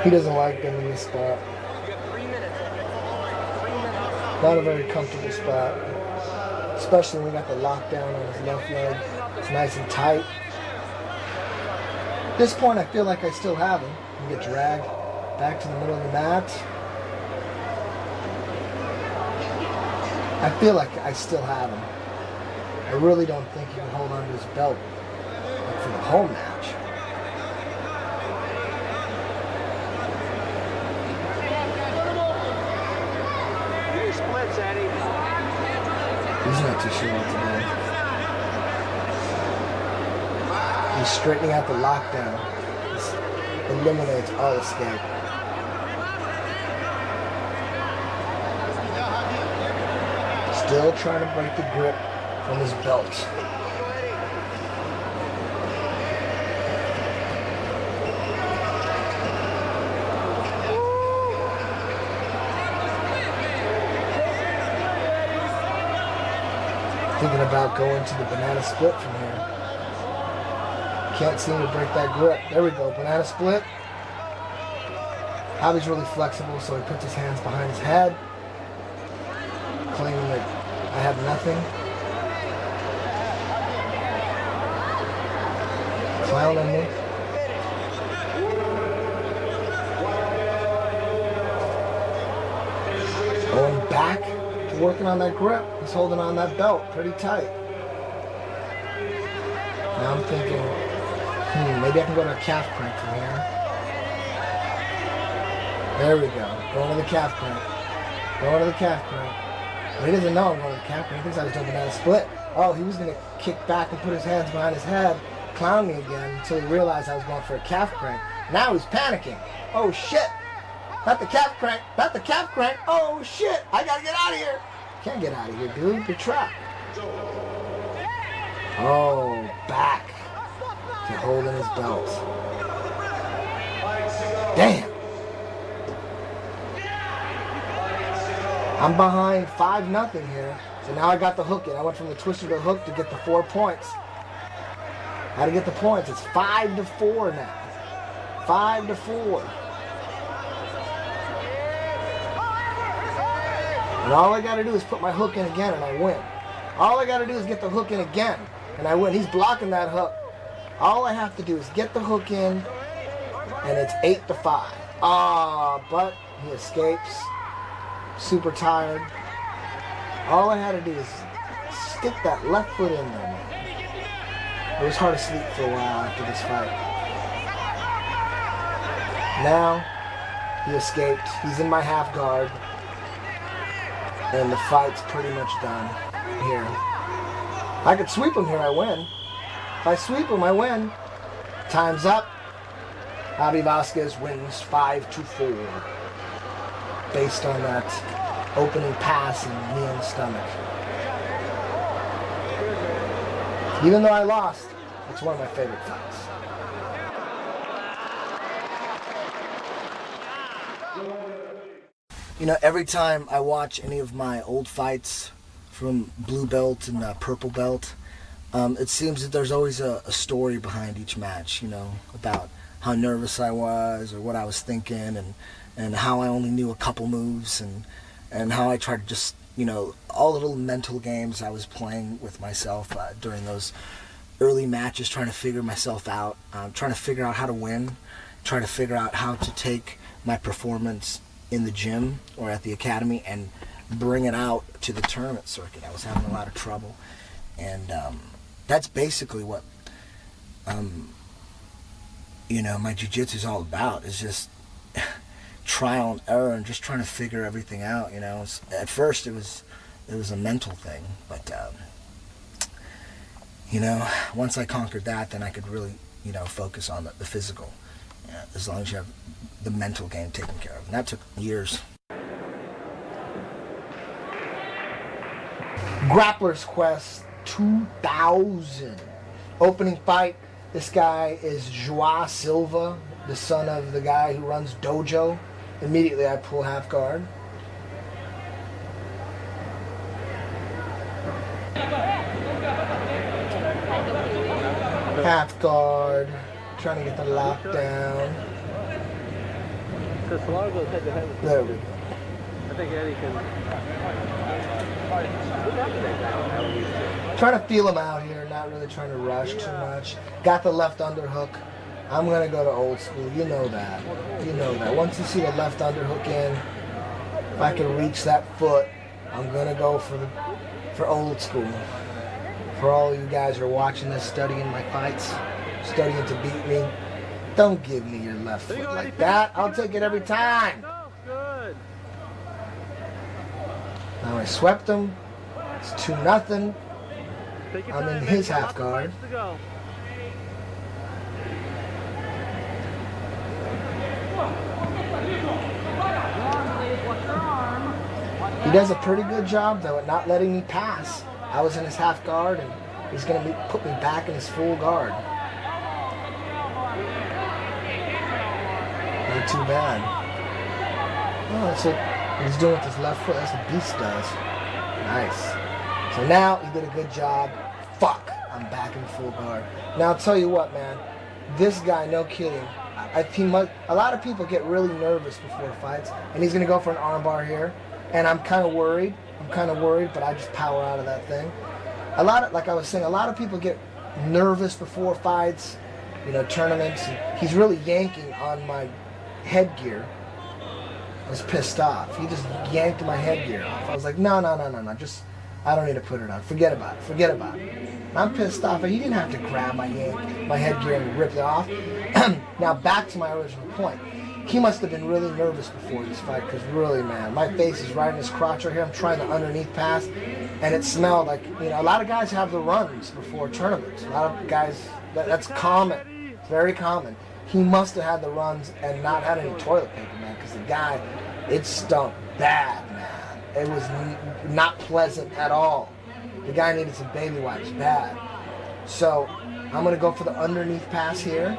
He doesn't like being in this spot. Not a very comfortable spot. Especially when we got the lockdown on his left leg. It's nice and tight. At this point, I feel like I still have him. He get dragged back to the middle of the mat. I feel like I still have him. I really don't think he can hold on to his belt like for the whole match. He's not too sure what to do. He's straightening out the lockdown. This eliminates all escape. Still trying to break the grip from his belt. Thinking about going to the banana split from here. Can't seem to break that grip. There we go, banana split. Javi's really flexible, so he puts his hands behind his head, claiming that I have nothing. Clowning me. Going back. Working on that grip. He's holding on that belt pretty tight. Now I'm thinking, maybe I can go to a calf crank from here. There we go. Going to the calf crank. Going to the calf crank. Well, he doesn't know I'm going to the calf crank. He thinks I was jumping down a split. Oh, he was going to kick back and put his hands behind his head, clown me again until he realized I was going for a calf crank. Now he's panicking. Oh shit. Not the calf crank. Not the calf crank. Oh shit. I gotta get out of here. Can't get out of here, dude. You're trapped. Oh, back to holding his belt. Damn. I'm behind 5-0 here. So now I got the hook in. I went from the twister to the hook to get the 4 points. How to get the points? It's 5-4 now. 5-4. And all I got to do is put my hook in again and I win. All I got to do is get the hook in again and I win. He's blocking that hook. All I have to do is get the hook in and it's 8-5. But he escapes. Super tired. All I had to do is stick that left foot in there, man. It was hard to sleep for a while after this fight. Now, he escaped. He's in my half guard. And the fight's pretty much done here. If I could sweep him here, I win. If I sweep him, I win. Time's up. Javi Vasquez wins 5-4. Based on that opening pass and knee in the stomach. Even though I lost, it's one of my favorite fights. You know, every time I watch any of my old fights from blue belt and purple belt, it seems that there's always a story behind each match, you know, about how nervous I was or what I was thinking and how I only knew a couple moves and how I tried to just, you know, all the little mental games I was playing with myself during those early matches, trying to figure myself out, trying to figure out how to win, trying to figure out how to take my performance in the gym or at the academy and bring it out to the tournament circuit. I was having a lot of trouble, and that's basically what you know, my jiu-jitsu is all about, is just trial and error and just trying to figure everything out, you know. At first it was a mental thing, but you know, once I conquered that, then I could really, you know, focus on the physical, as long as you have the mental game taken care of. And that took years. Grappler's Quest 2000. Opening fight. This guy is Joao Silva, the son of the guy who runs Dojo. Immediately I pull half guard. Half guard. Trying to get the lockdown. Because Solar goes head to head with There we go. I think Eddie can. Trying to feel him out here, not really trying to rush too much. Got the left underhook. I'm going to go to old school. You know that. You know that. Once you see the left underhook in, if I can reach that foot, I'm going to go for old school. For all you guys who are watching this, studying my fights, studying to beat me, don't give me your left foot like that. I'll take it every time. Good. Now I swept him. It's 2-0. I'm in his half guard. He does a pretty good job, though, at not letting me pass. I was in his half guard, and he's going to put me back in his full guard. Not too bad. Oh, that's what he's doing with his left foot. That's what Beast does. Nice. So now he did a good job. Fuck, I'm back in full guard. Now I'll tell you what, man. This guy, no kidding. A lot of people get really nervous before fights, and he's going to go for an armbar here. And I'm kind of worried. But I just power out of that thing. Like I was saying, a lot of people get nervous before fights, you know, tournaments. He's really yanking on my headgear. I was pissed off. He just yanked my headgear off. I was like, no. I don't need to put it on. Forget about it. I'm pissed off. He didn't have to grab my headgear and rip it off. Now back to my original point. He must have been really nervous before this fight, because really, man, my face is right in his crotch right here. I'm trying to underneath pass, and it smelled like, you know, a lot of guys have the runs before tournaments. A lot of guys, that's common. It's very common. He must have had the runs and not had any toilet paper, man, because the guy, it stunk bad, man. It was not pleasant at all. The guy needed some baby wipes bad. So I'm going to go for the underneath pass here,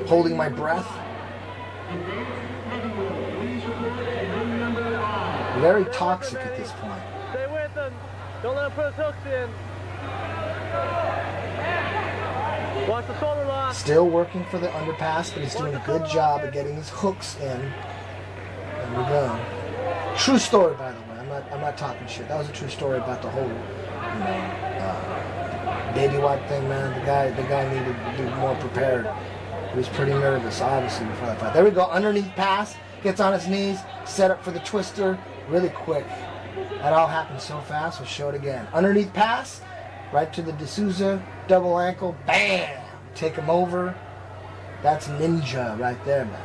holding my breath. Very toxic at this point. Don't let him put his hooks in. Watch the shoulder lock. Still working for the underpass, but he's doing a good job of getting his hooks in. There we go. True story, by the way. I'm not talking shit. That was a true story about the whole, baby wipe thing, man. The guy needed to be more prepared. He was pretty nervous, obviously, before that fight. There we go. Underneath pass. Gets on his knees. Set up for the twister. Really quick. That all happened so fast. We'll show it again. Underneath pass. Right to the D'Souza. Double ankle. Bam! Take him over. That's ninja right there, man.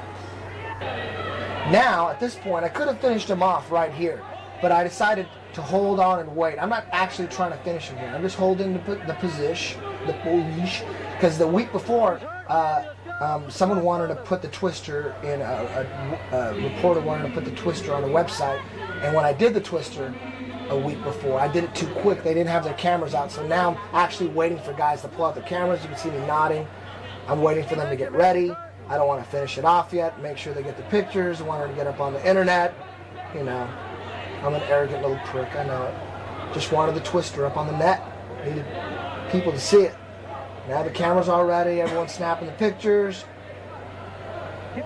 Now, at this point, I could have finished him off right here. But I decided to hold on and wait. I'm not actually trying to finish him here. I'm just holding the position, because the week before, someone wanted to put the twister in, a reporter wanted to put the twister on the website, and when I did the twister a week before, I did it too quick. They didn't have their cameras out, so now I'm actually waiting for guys to pull out the cameras. You can see me nodding. I'm waiting for them to get ready. I don't want to finish it off yet. Make sure they get the pictures. I want her to get up on the internet, I'm an arrogant little prick, I know it. Just wanted the twister up on the net. Needed people to see it. Now the camera's all ready, everyone's snapping the pictures.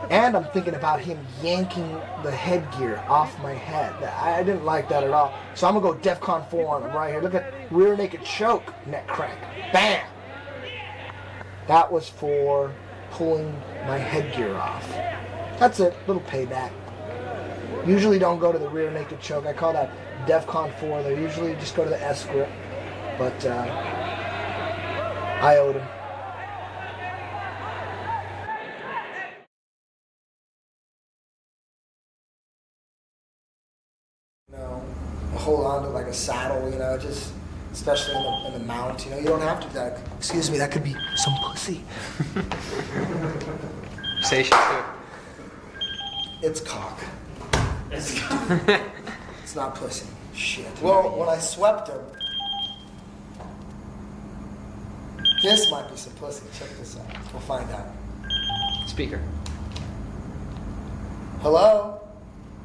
And I'm thinking about him yanking the headgear off my head. I didn't like that at all. So I'm gonna go DEFCON 4 on him right here. Look at rear naked choke, neck crank. Bam! That was for pulling my headgear off. That's it, little payback. Usually don't go to the rear naked choke. I call that DEFCON 4. They usually just go to the S grip. But I owed him. Hold on to like a saddle, just especially in the mount. You don't have to do that. Excuse me, that could be some pussy. Say shit too. It's cock. It's not pussy. Shit. Well, when I swept him, this might be some pussy. Check this out. We'll find out. Speaker. Hello?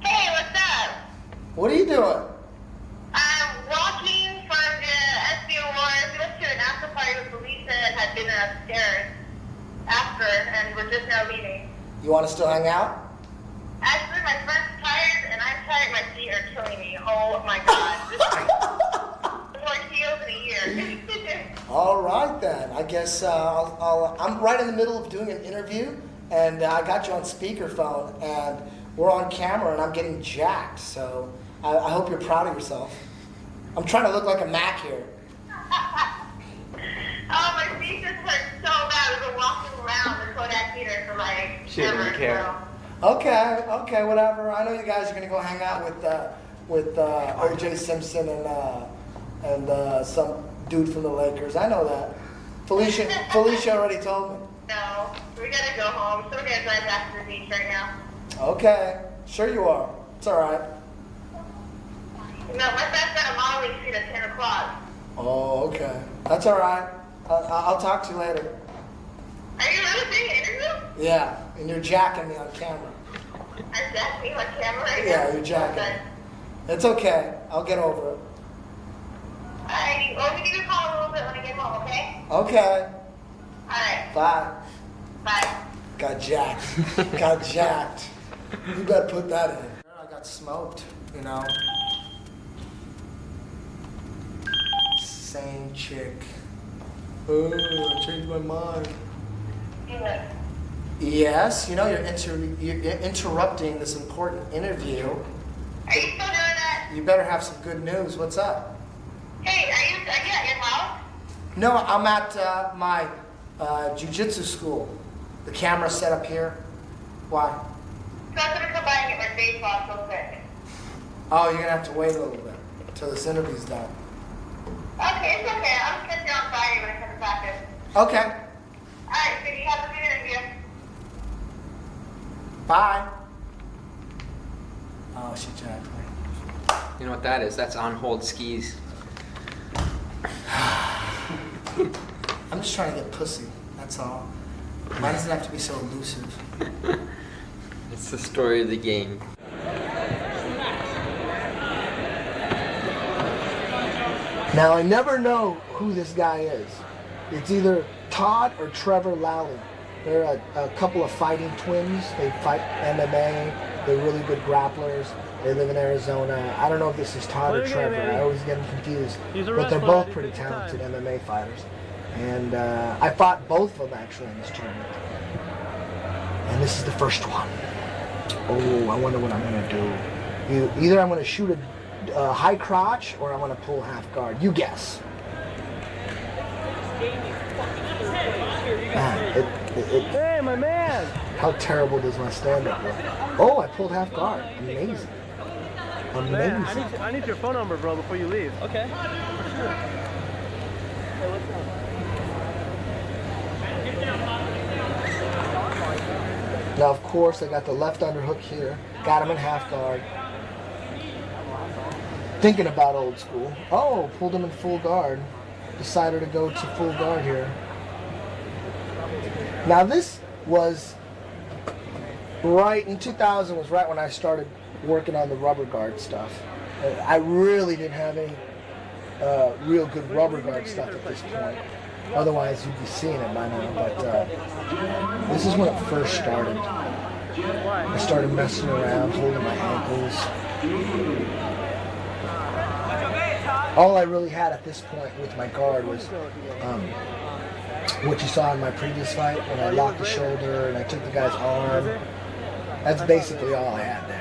Hey, what's up? What are you doing? I'm walking from the SB Awards. We went to an after party with Lisa and had dinner upstairs after, and we're just now leaving. You want to still hang out? Actually, my friend's tired, and I'm tired. My feet are killing me. Oh my god. This is more heels in a year. All right then. I guess I'm right in the middle of doing an interview, and I got you on speakerphone, and we're on camera, and I'm getting jacked. So I hope you're proud of yourself. I'm trying to look like a Mac here. Oh, my feet just hurt so bad. We've been walking around the Kodak Theater for like She doesn't care. So. Okay, whatever. I know you guys are gonna go hang out with O.J. Simpson and some dude from the Lakers. I know that. Felicia already told me. No, we gotta go home. So we're gonna drive back to the beach right now. Okay, sure you are. It's all right. No, my friend's got a modeling shoot at 10 o'clock. Oh, okay. That's all right. I'll talk to you later. Are you really doing an interview? Yeah, and you're jacking me on camera. I'm jacking on camera right now? Yeah, you're jacking. Okay. It's okay. I'll get over it. Alrighty, well, we need to call a little bit when I get home, okay? Okay. Alright, Bye. bye. Got jacked. Got jacked. You better put that in. I got smoked, Same chick. Oh, I changed my mind. Yes, you're interrupting this important interview. Are you still doing that? You better have some good news. What's up? Hey, are you at your house? No, I'm at my jiu-jitsu school. The camera's set up here. Why? So I'm gonna come by and get my face off so quick. Oh, you're gonna have to wait a little bit until this interview's done. Okay, it's okay. I'll catch you on Friday when I come to practice. Okay. Alright, so you have a good interview. Bye. Oh, she jacked me. You know what that is? That's on hold skis. I'm just trying to get pussy. That's all. Why does it have to be so elusive? It's the story of the game. Now, I never know who this guy is. It's either Todd or Trevor Lally. They're a couple of fighting twins. They fight MMA. They're really good grapplers. They live in Arizona. I don't know if this is Todd or Trevor. I always get them confused. But they're both pretty talented MMA fighters. And I fought both of them actually in this tournament. And this is the first one. Oh, I wonder what I'm going to do. Either I'm going to shoot a high crotch or I'm going to pull half guard. You guess. Man, Hey, my man! how terrible does my stand-up look? Oh, I pulled half guard. Amazing. Man, Amazing. I need your phone number, bro, before you leave. Okay. Now, of course, I got the left underhook here. Got him in half guard. Thinking about old school. Oh, pulled him in full guard. Decided to go to full guard here. Now, this was right in 2000 was right when I started working on the rubber guard stuff. I really didn't have any real good rubber guard stuff at this point. Otherwise, you'd be seeing it by now. But this is when it first started. I started messing around, holding my ankles. All I really had at this point with my guard was what you saw in my previous fight when I locked the shoulder and I took the guy's arm. That's basically all I had there.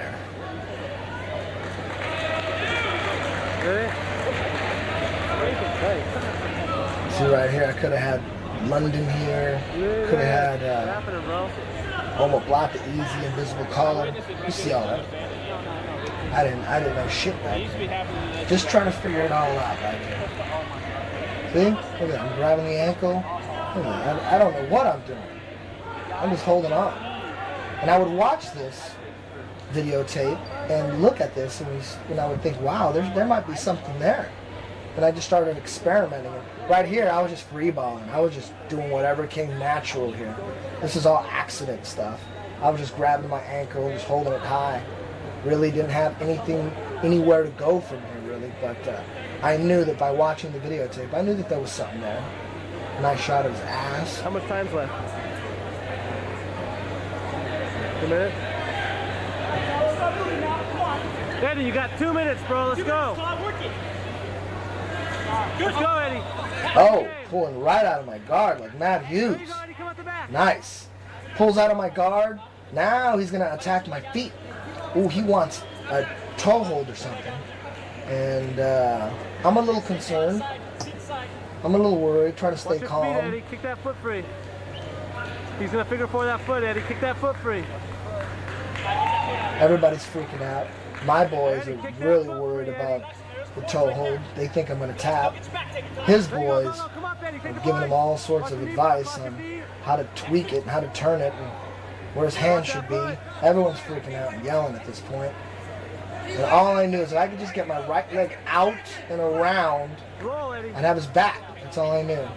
See right here, I could have had London here. Could have had Omoplata, the easy invisible collar. You see all that? I didn't know shit back then. Just trying to figure it all out back there. See? Look at that. I'm grabbing the ankle. Look at that. I don't know what I'm doing. I'm just holding on. And I would watch this videotape and look at this and I would think, wow, there might be something there. And I just started experimenting. Right here, I was just freeballing. I was just doing whatever came natural here. This is all accident stuff. I was just grabbing my ankle, just holding it high. Really didn't have anywhere to go from here, really. But I knew that by watching the videotape, I knew that there was something there. Nice shot of his ass. How much time's left? A minute? Eddie, you got 2 minutes, bro. Let's go. Let's go, Eddie. Oh, pulling right out of my guard like Matt Hughes. Nice. Pulls out of my guard. Now he's going to attack my feet. Ooh, he wants a toe hold or something. And I'm a little concerned. I'm a little worried. Try to stay calm. Watch your feet, Eddie. Kick that foot free. He's going to figure for that foot, Eddie. Kick that foot free. Everybody's freaking out. My boys are really worried about the toe hold. They think I'm going to tap. His boys are giving him all sorts of advice on how to tweak it and how to turn it and where his hand should be. Everyone's freaking out and yelling at this point. And all I knew is that I could just get my right leg out and around and have his back. That's all I knew.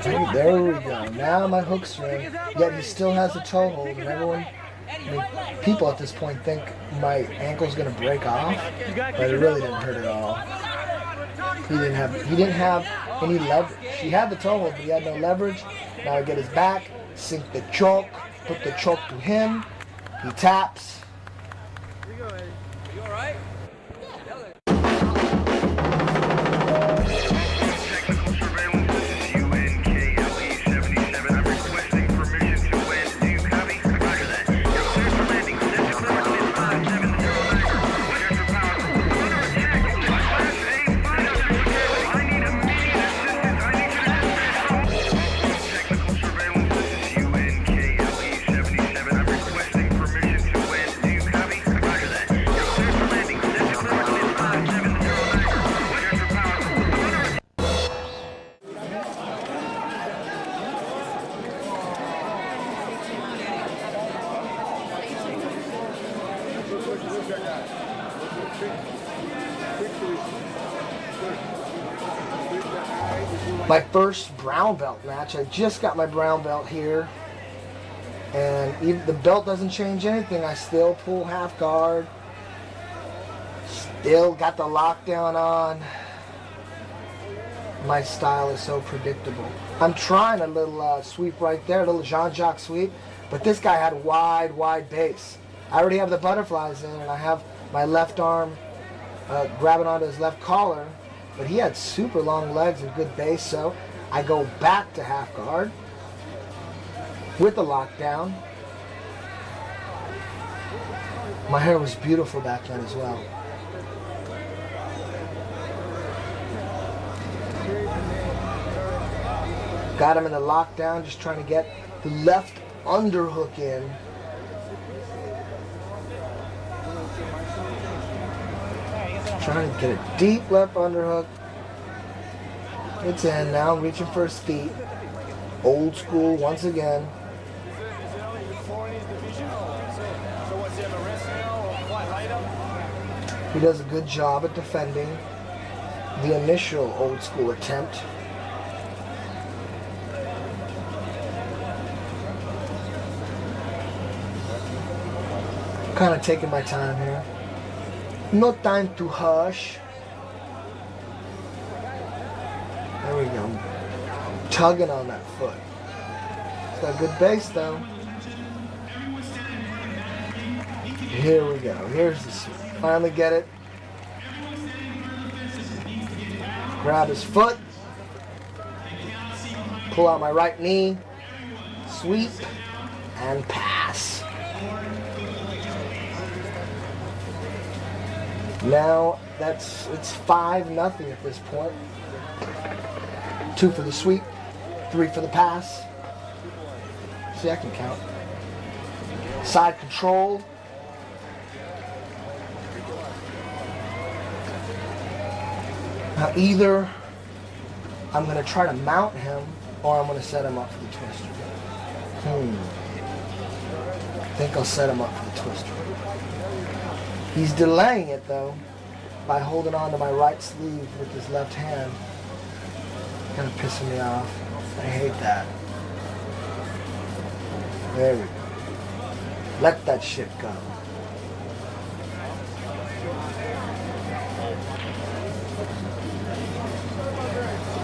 Hey, there we go. Now my hook's in. Yet he still has the toe hold, and everyone, people at this point think my ankle's gonna break off, but it really didn't hurt at all. He didn't have any leverage. He had the toe hold, but he had no leverage. Now I get his back, sink the choke, put the choke to him. He taps. Here you go, Eddie. You all right? My first brown belt match. I just got my brown belt here, and even the belt doesn't change anything. I still pull half guard. Still got the lockdown on. My style is so predictable. I'm trying a little sweep right there, a little Jean-Jacques sweep, but this guy had wide base. I already have the butterflies in, and I have my left arm grabbing onto his left collar, but he had super long legs and good base, so I go back to half guard with the lockdown. My hair was beautiful back then as well. Got him in the lockdown, just trying to get the left underhook in. Trying to get a deep left underhook. It's in now, reaching for his feet. Old school once again. He does a good job at defending the initial old school attempt. Kind of taking my time here. No time to hush. There we go. Tugging on that foot. It's got good base though. Here we go. Here's the sweep. Finally get it. Grab his foot. Pull out my right knee. Sweep and pass. Now it's 5-0 at this point. 2 for the sweep, 3 for the pass. See, I can count. Side control. Now either I'm going to try to mount him or I'm going to set him up for the twister. I think I'll set him up for the twister. He's delaying it though by holding on to my right sleeve with his left hand. Kind of pissing me off. I hate that. There we go. Let that shit go.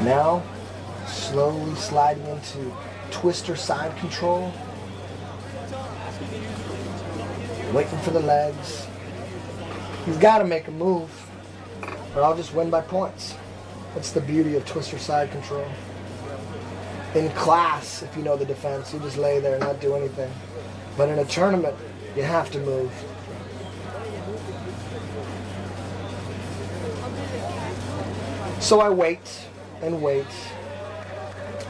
Now, slowly sliding into twister side control. Waiting for the legs. He's got to make a move, or I'll just win by points. That's the beauty of twister side control. In class, if you know the defense, you just lay there and not do anything. But in a tournament, you have to move. So I wait and wait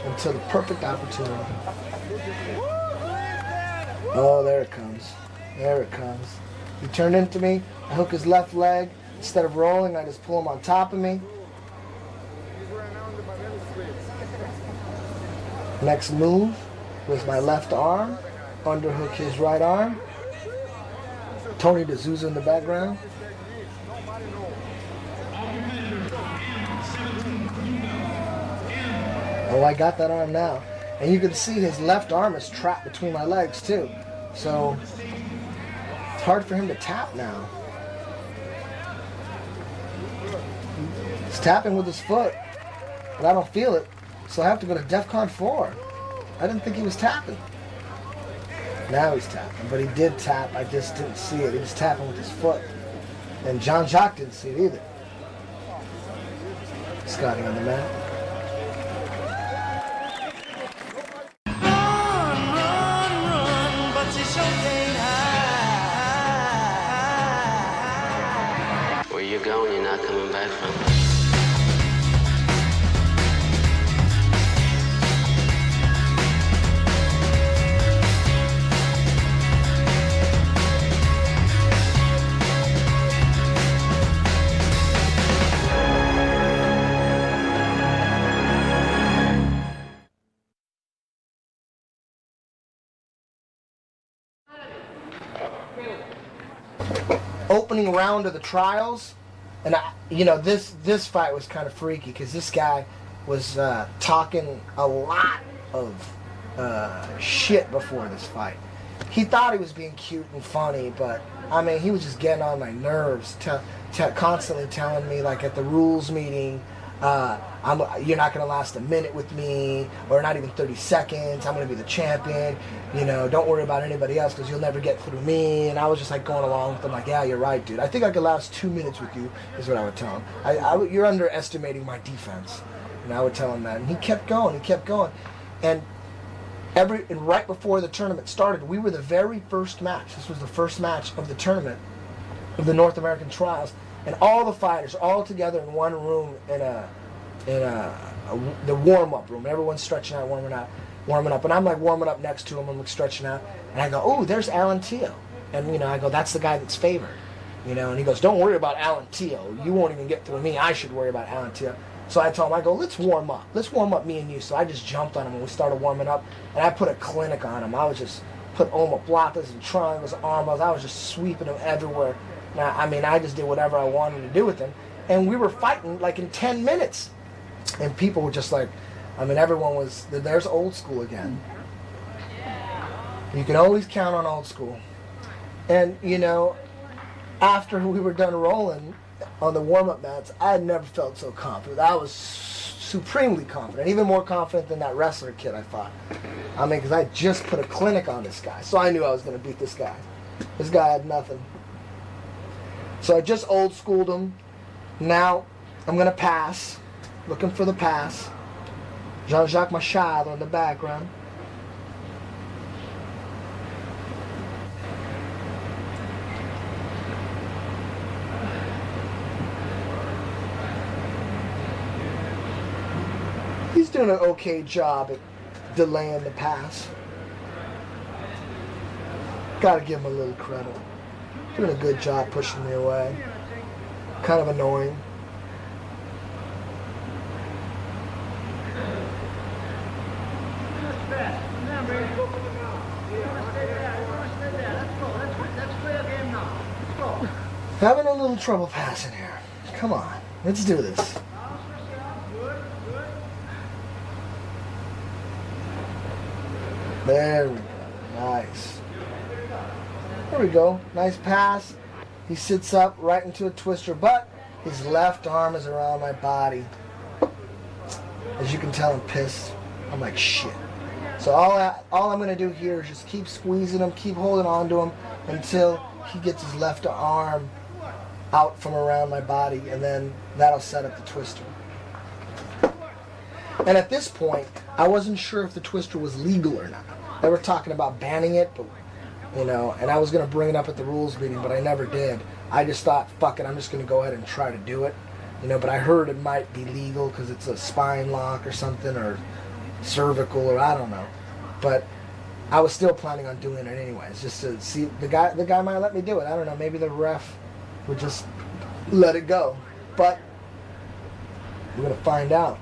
until the perfect opportunity. Oh, there it comes. There it comes. He turned into me. I hook his left leg. Instead of rolling, I just pull him on top of me. Next move with my left arm. Underhook his right arm. Tony D'Souza in the background. Oh, I got that arm now. And you can see his left arm is trapped between my legs too. So it's hard for him to tap now. He's tapping with his foot, but I don't feel it. So I have to go to DEFCON 4. I didn't think he was tapping. Now he's tapping, but he did tap. I just didn't see it. He was tapping with his foot. And Jean-Jacques didn't see it either. Scotty on the mat. Where you're going, you're not coming back from. Opening round of the trials, and this fight was kind of freaky because this guy was talking a lot of shit before this fight. He thought he was being cute and funny, but I mean, he was just getting on my nerves, constantly telling me, like at the rules meeting, you're not going to last a minute with me, or not even 30 seconds. I'm going to be the champion. You know, don't worry about anybody else because you'll never get through me. And I was just like going along with him, like, yeah, you're right, dude. I think I could last 2 minutes with you, is what I would tell him. You're underestimating my defense. And I would tell him that. And he kept going. And right before the tournament started, we were the very first match. This was the first match of the tournament, of the North American trials. And all the fighters all together in one room the warm-up room. Everyone's stretching out, warming up. And I'm like warming up next to him. I'm like stretching out. And I go, oh, there's Alan Teo. And, you know, I go, that's the guy that's favored. You know, and he goes, don't worry about Alan Teo. You won't even get through me. I should worry about Alan Teo. So I told him, I go, let's warm up. Let's warm up, me and you. So I just jumped on him and we started warming up. And I put a clinic on him. I was just put omoplatas and triangles, armballs. I was just sweeping him everywhere. Now, I mean, I just did whatever I wanted to do with him. And we were fighting like in 10 minutes. And people were just like, I mean, everyone was, there's old school again. You can always count on old school. And, you know, after we were done rolling on the warm-up mats, I had never felt so confident. I was supremely confident, even more confident than that wrestler kid I fought. I mean, because I just put a clinic on this guy, so I knew I was going to beat this guy. This guy had nothing. So I just old schooled him. Now I'm going to pass. Looking for the pass. Jean-Jacques Machado in the background. He's doing an okay job at delaying the pass. Gotta give him a little credit. Doing a good job pushing me away. Kind of annoying. Having a little trouble passing here. Come on, let's do this. There we go. Nice. There we go. Nice pass. He sits up right into a twister, but his left arm is around my body. As you can tell, I'm pissed. I'm like, shit. So all I'm going to do here is just keep squeezing him, keep holding on to him until he gets his left arm out from around my body, and then that'll set up the twister. And at this point, I wasn't sure if the twister was legal or not. They were talking about banning it, but, you know, and I was going to bring it up at the rules meeting, but I never did. I just thought, fuck it, I'm just going to go ahead and try to do it. You know, but I heard it might be legal because it's a spine lock or something, or cervical, or I don't know. But I was still planning on doing it anyways, just to see. The guy might let me do it. I don't know. Maybe the ref would just let it go. But we're going to find out.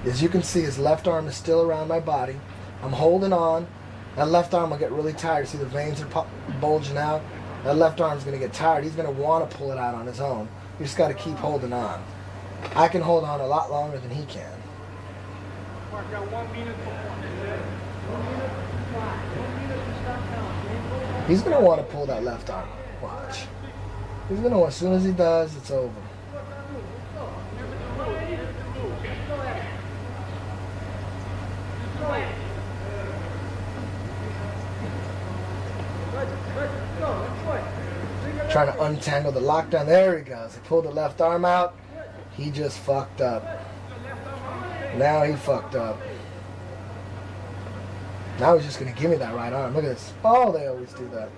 As you can see, his left arm is still around my body. I'm holding on. That left arm will get really tired. See, the veins are bulging out. That left arm's going to get tired. He's going to want to pull it out on his own. You just got to keep holding on. I can hold on a lot longer than he can. He's going to want to pull that left arm. Watch. He's going to, as soon as he does, it's over. Trying to untangle the lockdown. There he goes. He pulled the left arm out. He just fucked up. Now he fucked up. Now he's just going to give me that right arm. Look at this. Oh, they always do that.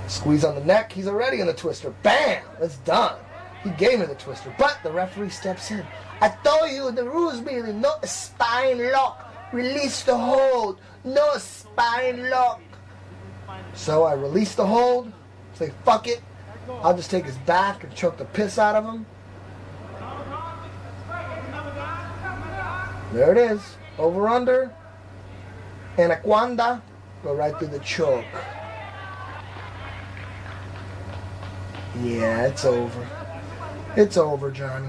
Squeeze on the neck. He's already in the twister. Bam! It's done. He gave me the twister. But the referee steps in. I told you the rules meaning no spine lock. Release the hold. No spine lock. So I release the hold. Say, fuck it. I'll just take his back and choke the piss out of him. There it is. Over under. Anaconda. Go right through the choke. Yeah, it's over. It's over, Johnny.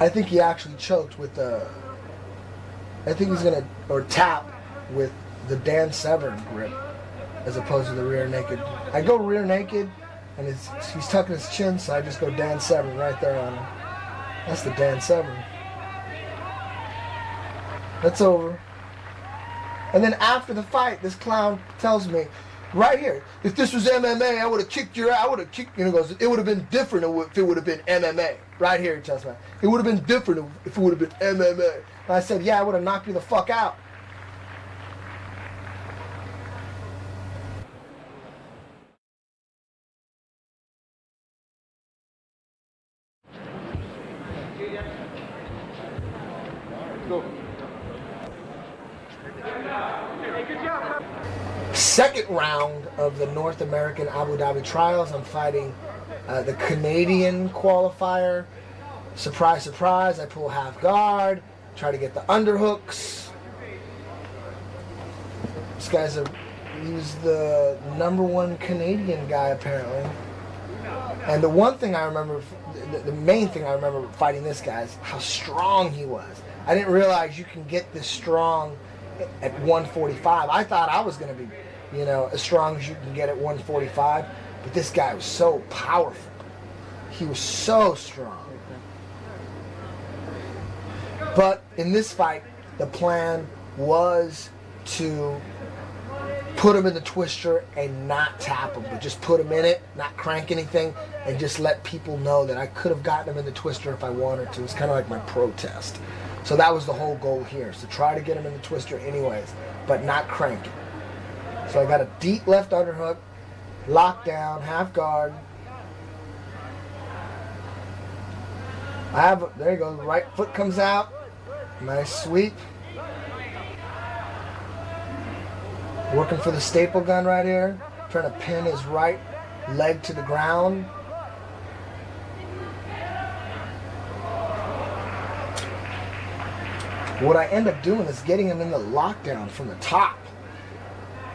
I think he actually choked with the. I think he's gonna or tap with the Dan Severn grip as opposed to the rear naked. I go rear naked, and he's tucking his chin, so I just go Dan Severn right there on him. That's the Dan Severn. That's over. And then after the fight, this clown tells me, right here, if this was MMA, I would have kicked your ass. I would have kicked. He goes, it would have been different if it would have been MMA. Right here, he tells me, it would have been different if it would have been MMA. And I said, yeah, I would have knocked you the fuck out. Second round of the North American Abu Dhabi trials. I'm fighting the Canadian qualifier. Surprise, surprise, I pull half guard, try to get the underhooks. This guy's he was the #1 Canadian guy apparently. And the one thing I remember, the main thing I remember fighting this guy is how strong he was. I didn't realize you can get this strong at 145. I thought I was going to be, as strong as you can get at 145. But this guy was so powerful. He was so strong. But in this fight, the plan was to put him in the twister and not tap him, but just put him in it, not crank anything, and just let people know that I could have gotten him in the twister if I wanted to. It's kind of like my protest. So that was the whole goal here, is to try to get him in the twister anyways, but not crank it. So I got a deep left underhook, lockdown, half guard. There you go, the right foot comes out. Nice sweep. Working for the staple gun right here. Trying to pin his right leg to the ground. What I end up doing is getting him in the lockdown from the top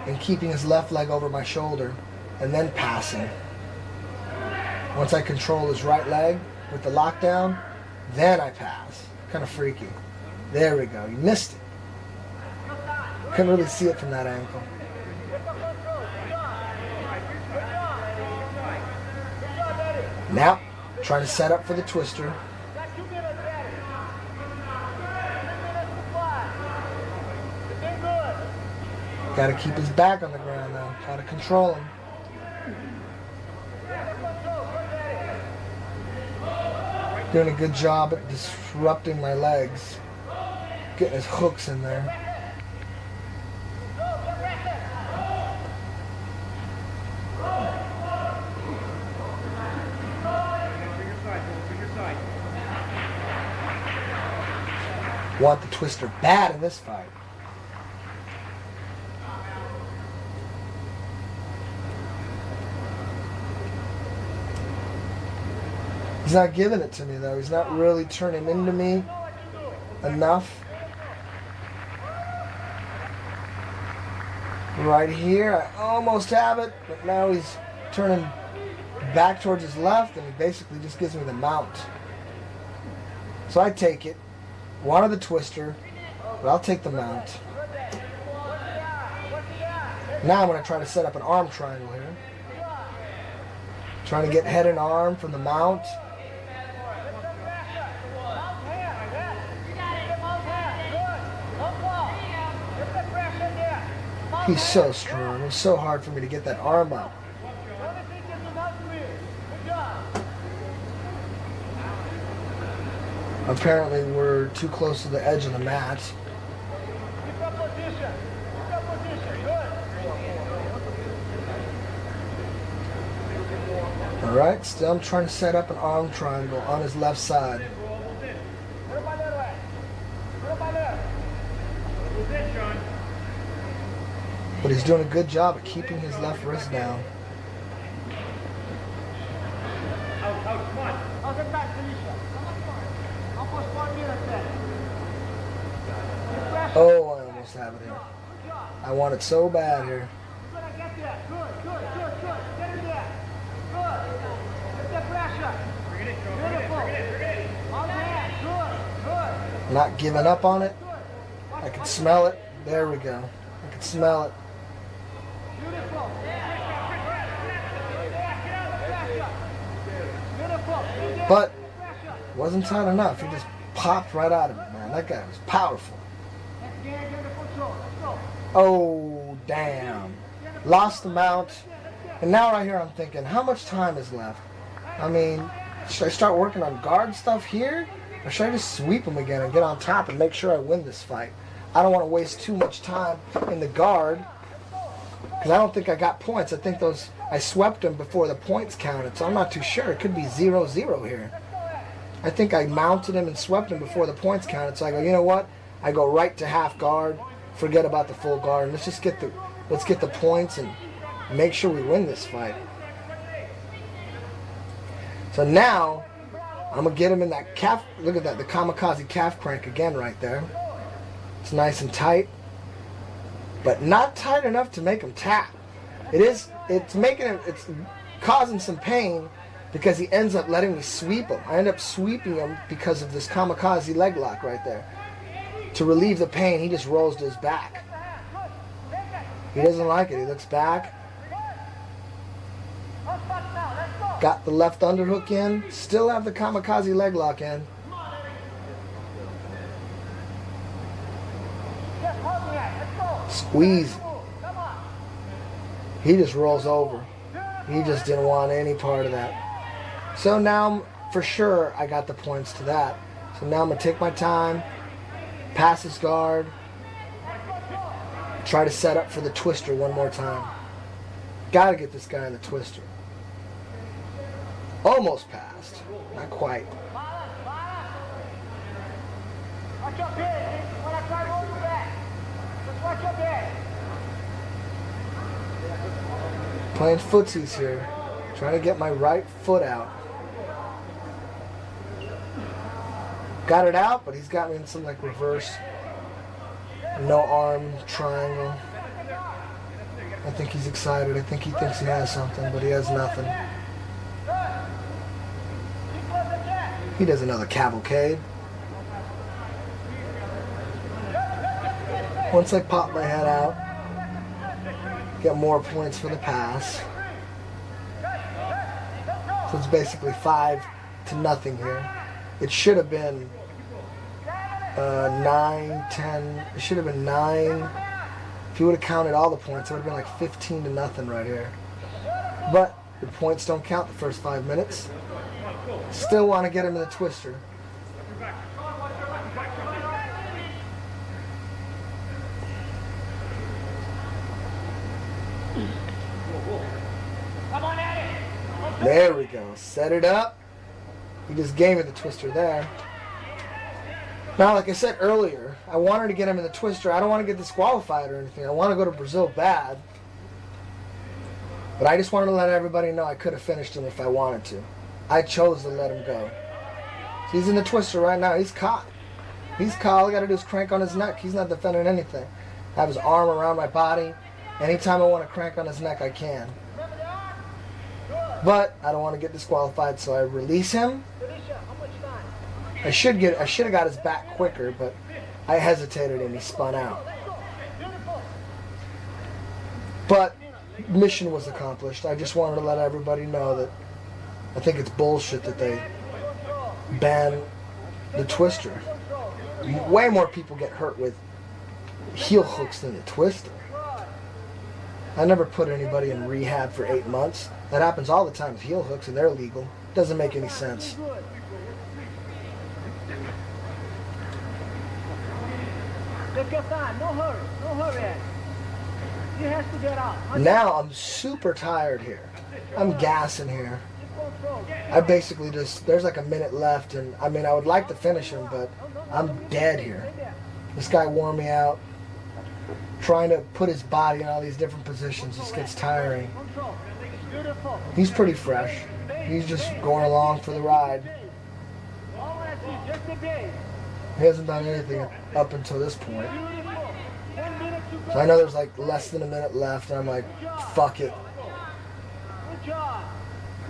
and keeping his left leg over my shoulder and then passing. Once I control his right leg with the lockdown, then I pass. Kind of freaky. There we go. You missed it. Couldn't really see it from that angle. Now, trying to set up for the twister. Got to keep his back on the ground now. Try to control him. Doing a good job at disrupting my legs. Getting his hooks in there. Want the twister bad in this fight. He's not giving it to me though. He's not really turning into me enough. Right here, I almost have it, but now he's turning back towards his left and he basically just gives me the mount. So I take it. Wanted the twister, but I'll take the mount. Now I'm going to try to set up an arm triangle here. Trying to get head and arm from the mount. He's so strong. It's so hard for me to get that arm up. Apparently we're too close to the edge of the mat. Alright, still I'm trying to set up an arm triangle on his left side. But he's doing a good job at keeping his left wrist down. Oh, I almost have it here. I want it so bad here. Not giving up on it. I can smell it. There we go. I can smell it. But wasn't tight enough. He just popped right out of it, man. That guy was powerful. Oh, damn. Lost the mount. And now right here I'm thinking, how much time is left? I mean, should I start working on guard stuff here? Or should I just sweep him again and get on top and make sure I win this fight? I don't want to waste too much time in the guard because I don't think I got points. I think I swept him before the points counted, so I'm not too sure. It could be 0-0 here. I think I mounted him and swept him before the points counted, so I go, you know what? I go right to half guard, forget about the full guard, and let's get the points and make sure we win this fight. So now I'm gonna get him in that calf. Look at that, the Kamikaze calf crank again right there. It's nice and tight, but not tight enough to make him tap. It's causing some pain because he ends up letting me sweep him. I end up sweeping him because of this Kamikaze leg lock right there. To relieve the pain, he just rolls to his back. He doesn't like it. He looks back. Got the left underhook in. Still have the Kamikaze leg lock in. Squeeze. He just rolls over. He just didn't want any part of that. So now, for sure, I got the points to that. So now I'm going to take my time, pass his guard, try to set up for the twister one more time. Got to get this guy in the twister. Almost passed. Not quite. Playing footsies here. Trying to get my right foot out. Got it out, but he's got me in some like reverse. No arm triangle. I think he's excited. I think he thinks he has something, but he has nothing. He does another cavalcade. Once I pop my head out, get more points for the pass. So it's basically 5-0 here. It should have been 9-10. It should have been 9. If you would have counted all the points, it would have been like 15-0 right here. But the points don't count the first 5 minutes. Still want to get him in the twister. There we go. Set it up. He just gave me the twister there. Now, like I said earlier, I wanted to get him in the twister. I don't want to get disqualified or anything. I want to go to Brazil bad. But I just wanted to let everybody know I could have finished him if I wanted to. I chose to let him go. So he's in the twister right now. He's caught. He's caught. All I got to do is crank on his neck. He's not defending anything. I have his arm around my body. Anytime I want to crank on his neck, I can. But I don't want to get disqualified, so I release him. I should have got his back quicker, but I hesitated and he spun out. But mission was accomplished. I just wanted to let everybody know that I think it's bullshit that they ban the twister. Way more people get hurt with heel hooks than the twister. I never put anybody in rehab for 8 months. That happens all the time with heel hooks, and they're legal. Doesn't make any sense. Take your time. No hurry. No hurry. He has to get out. Now I'm super tired here. I'm gassing here. I basically just, there's like a minute left, and I mean, I would like to finish him, but I'm dead here. This guy wore me out. Trying to put his body in all these different positions just gets tiring. He's pretty fresh. He's just going along for the ride. He hasn't done anything up until this point. So I know there's like less than a minute left, and I'm like, fuck it.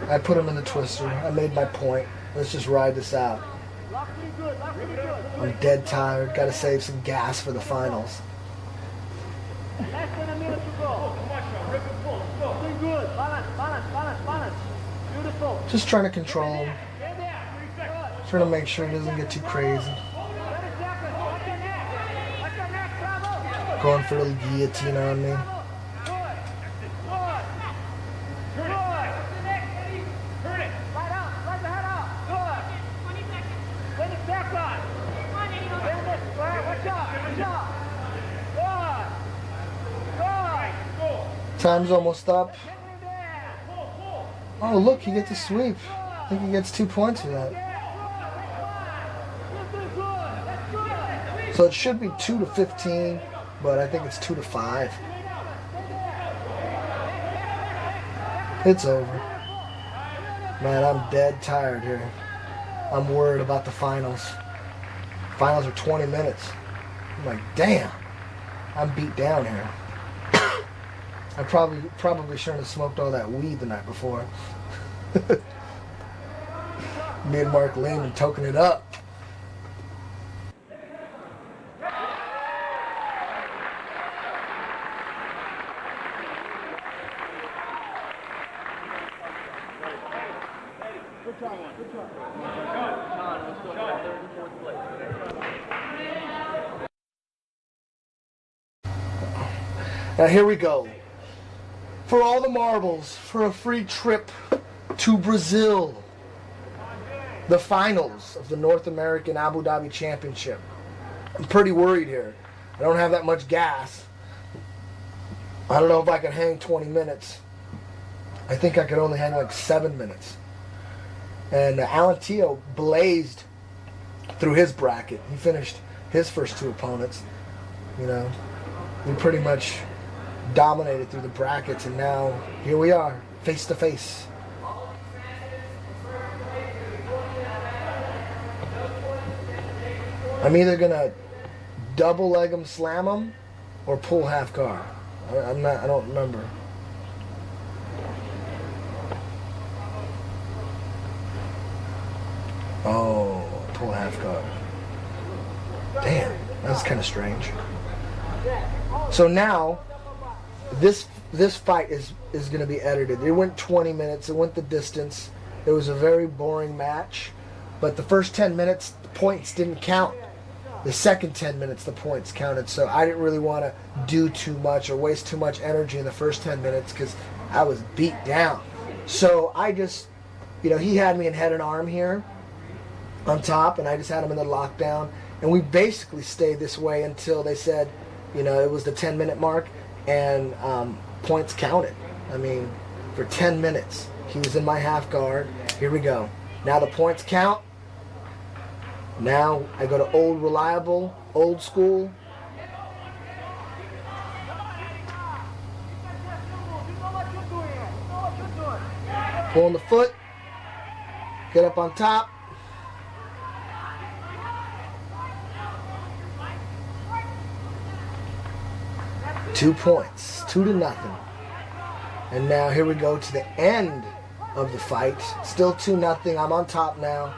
I put him in the twister. I made my point. Let's just ride this out. Lock pretty good, lock pretty good. I'm dead tired. Got to save some gas for the finals. Less than a minute to go. Doing good. Balance, balance, balance, balance. Beautiful. Just trying to control him. Stay there. Good. Trying to make sure he doesn't get too crazy. 30 seconds. Watch your neck. Watch your neck, travel. Going for a little guillotine on me. Good. Good. Good. Turn it. Right out. Right the head out. Good. 20 seconds. 20 seconds. Watch out. Watch out. Good. Good. Time's almost up. Oh, look, he gets a sweep. I think he gets 2 points for that. So it should be 2-15, but I think it's 2-5. It's over. Man, I'm dead tired here. I'm worried about the finals. Finals are 20 minutes. I'm like, damn, I'm beat down here. I probably shouldn't have smoked all that weed the night before. Me and Mark Lehman toking it up. Now here we go. For all the marbles, for a free trip to Brazil. The finals of the North American Abu Dhabi Championship. I'm pretty worried here. I don't have that much gas. I don't know if I can hang 20 minutes. I think I could only hang like 7 minutes. And Alan Teo blazed through his bracket. He finished his first 2 opponents. You know, we pretty much dominated through the brackets, and now here we are, face to face. I'm either gonna double leg him, slam him, or pull half guard. I don't remember. Oh, pull half guard. Damn, that's kind of strange. So now, this fight is going to be edited. It went 20 minutes. It went the distance. It was a very boring match. But the first 10 minutes, the points didn't count. The second 10 minutes, the points counted. So I didn't really want to do too much or waste too much energy in the first 10 minutes because I was beat down. So I just, he had me in head and arm here on top, and I just had him in the lockdown. And we basically stayed this way until they said, it was the 10-minute mark, and points counted. I mean, for 10 minutes, he was in my half guard. Here we go. Now the points count. Now I go to old reliable, old school. Pull on the foot. Get up on top. Two points, 2-0. And now here we go to the end of the fight. Still 2-0. I'm on top now.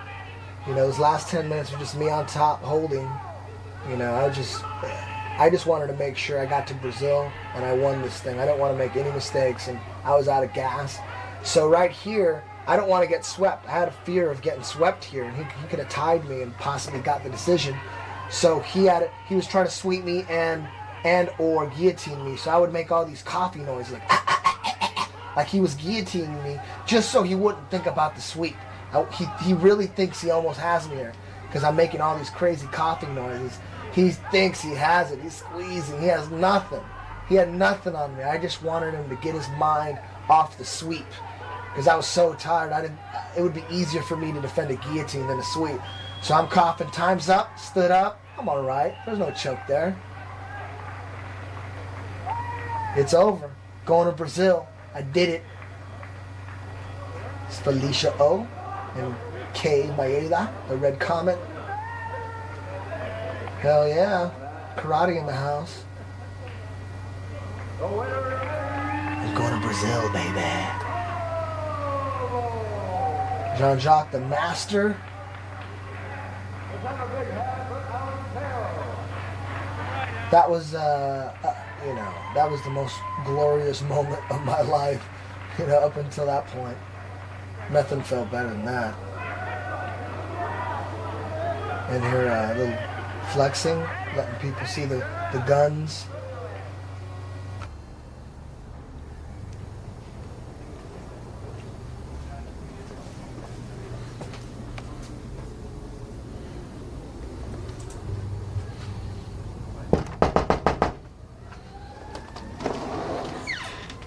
Those last 10 minutes were just me on top holding. I just wanted to make sure I got to Brazil and I won this thing. I didn't want to make any mistakes, and I was out of gas. So right here, I don't want to get swept. I had a fear of getting swept here, and he could have tied me and possibly got the decision. So he was trying to sweep me and or guillotine me. So I would make all these coffee noises like he was guillotining me just so he wouldn't think about the sweep. He really thinks he almost has me here because I'm making all these crazy coughing noises. He thinks he has it. He's squeezing. He has nothing. He had nothing on me. I just wanted him to get his mind off the sweep because I was so tired. It would be easier for me to defend a guillotine than a sweep. So I'm coughing. Time's up. Stood up. I'm all right. There's no choke there. It's over. Going to Brazil. I did it. It's Felicia O. and K. Maeda, the red comet. Hell yeah. Karate in the house. I'm going to Brazil, baby. Jean-Jacques the Master. That was, you know, that was the most glorious moment of my life, you know, up until that point. Nothing felt better than that. And here, a little flexing, letting people see the guns.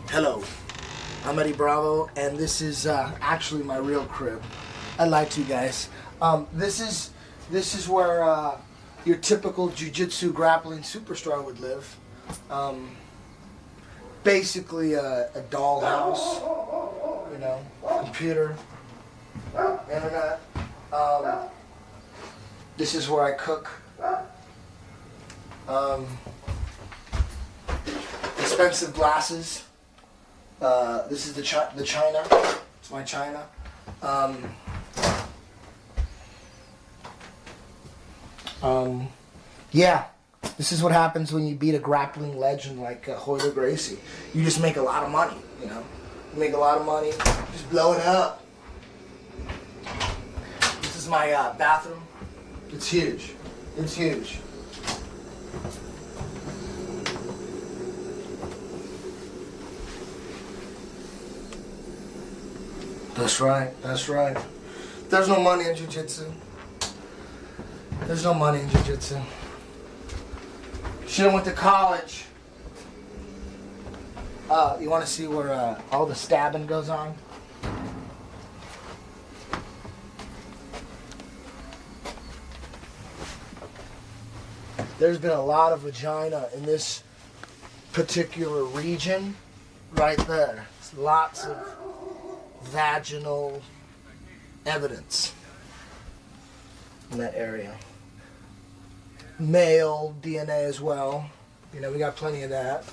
Hello, I'm Eddie Bravo, and this is actually my real crib. I lied to you guys. This is where your typical jiu-jitsu grappling superstar would live. Basically a dollhouse, you know, computer, internet. This is where I cook. Expensive glasses. This is the china. It's my china. Yeah, this is what happens when you beat a grappling legend like Hoyler Gracie. You just make a lot of money, you know. You make a lot of money, just blow it up. This is my bathroom. It's huge. It's huge. That's right, that's right. There's no money in jiu-jitsu. There's no money in jiu-jitsu. Should've went to college. You wanna see where all the stabbing goes on? There's been a lot of vagina in this particular region right there. There's lots of vaginal evidence in that area. Male DNA as well. You know, we got plenty of that.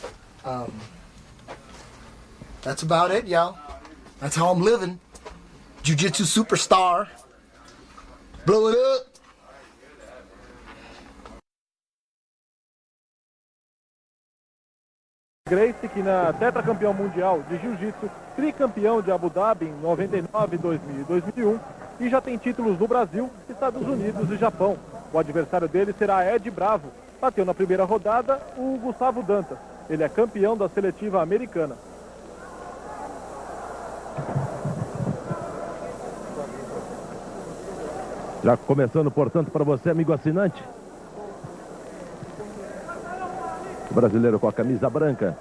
That's about it, y'all. That's how I'm living. Jiu-jitsu superstar. Blow it up. Gracie, que na tetracampeão mundial de jiu-jitsu, tricampeão de Abu Dhabi em 99, 2000 e 2001, e já tem títulos no Brasil, Estados Unidos e Japão. O adversário dele será Ed Bravo. Bateu na primeira rodada o Gustavo Dantas. Ele é campeão da seletiva americana. Já começando, portanto, para você, amigo assinante. O brasileiro com a camisa branca.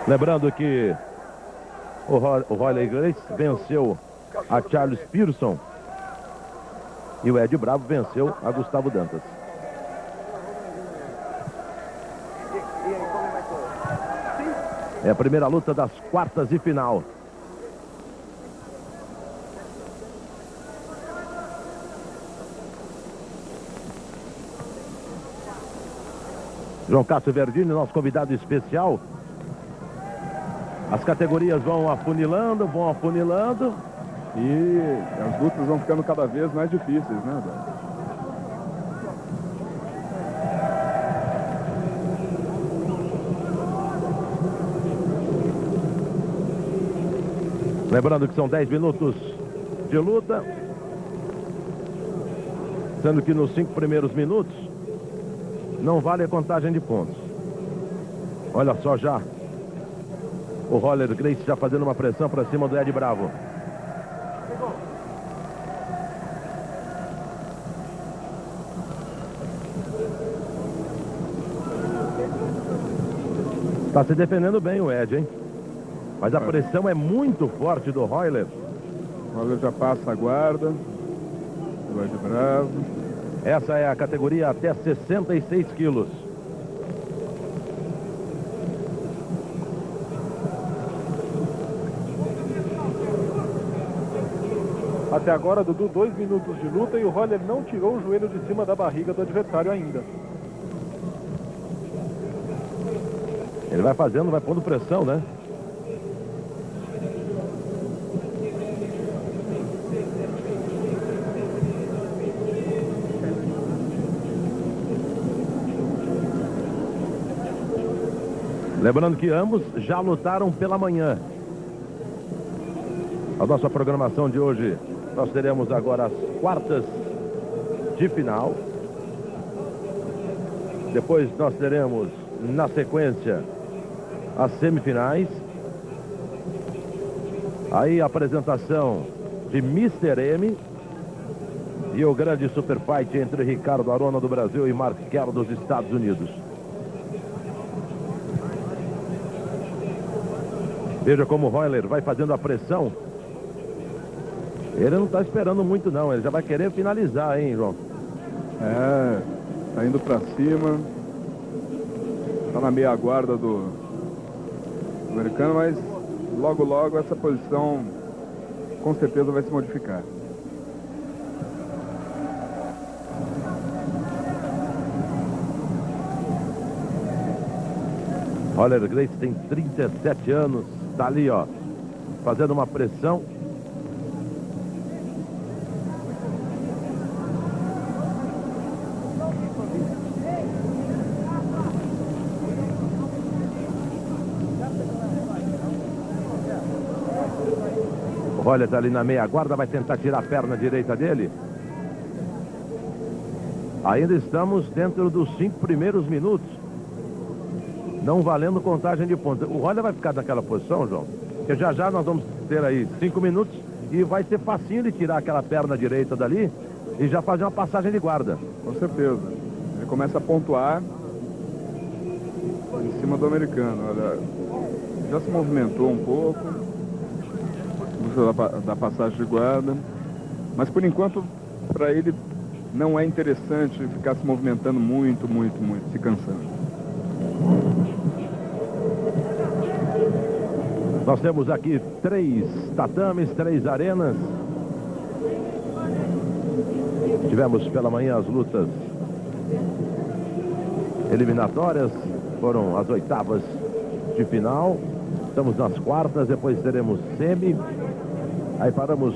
Lembrando que o Royler Gracie venceu a Charles Pearson e o Ed Bravo venceu a Gustavo Dantas. É a primeira luta das quartas de final. João Cássio Verdini, nosso convidado especial. As categorias vão afunilando. E as lutas vão ficando cada vez mais difíceis, né, Dani? Lembrando que são 10 minutos de luta. Sendo que nos 5 primeiros minutos não vale a contagem de pontos. Olha só já. O Royler Gracie já fazendo uma pressão para cima do Ed Bravo. Está se defendendo bem o Ed, hein? Mas a pressão é muito forte do Royler. O Royler já passa a guarda. O Ed Bravo. Essa é a categoria até 66 quilos. Até agora, Dudu, 2 minutos de luta e o Royler não tirou o joelho de cima da barriga do adversário ainda. Ele vai fazendo, vai pondo pressão, né? Lembrando que ambos já lutaram pela manhã. A nossa programação de hoje, nós teremos agora as quartas de final. Depois nós teremos, na sequência, as semifinais. Aí a apresentação de Mr. M e o grande super fight entre Ricardo Arona do Brasil e Mark Kerr dos Estados Unidos. Veja como o Royler vai fazendo a pressão. Ele não está esperando muito não, ele já vai querer finalizar, hein, João? É, tá indo para cima. Tá na meia guarda do americano, mas logo essa posição com certeza vai se modificar. Roller Grace tem 37 anos, tá ali, ó, fazendo uma pressão. O Roller tá ali na meia guarda, vai tentar tirar a perna direita dele. Ainda estamos dentro dos 5 primeiros minutos. Não valendo contagem de pontos. O Roller vai ficar naquela posição, João, porque já nós vamos ter aí 5 minutos e vai ser facinho de tirar aquela perna direita dali e já fazer uma passagem de guarda. Com certeza. Ele começa a pontuar em cima do americano. Olha, já se movimentou um pouco, da passagem de guarda, mas por enquanto para ele não é interessante ficar se movimentando muito, se cansando. Nós temos aqui 3 tatames, 3 arenas. Tivemos pela manhã as lutas eliminatórias, foram as 8avas de final. Estamos nas quartas, depois teremos semi. Aí paramos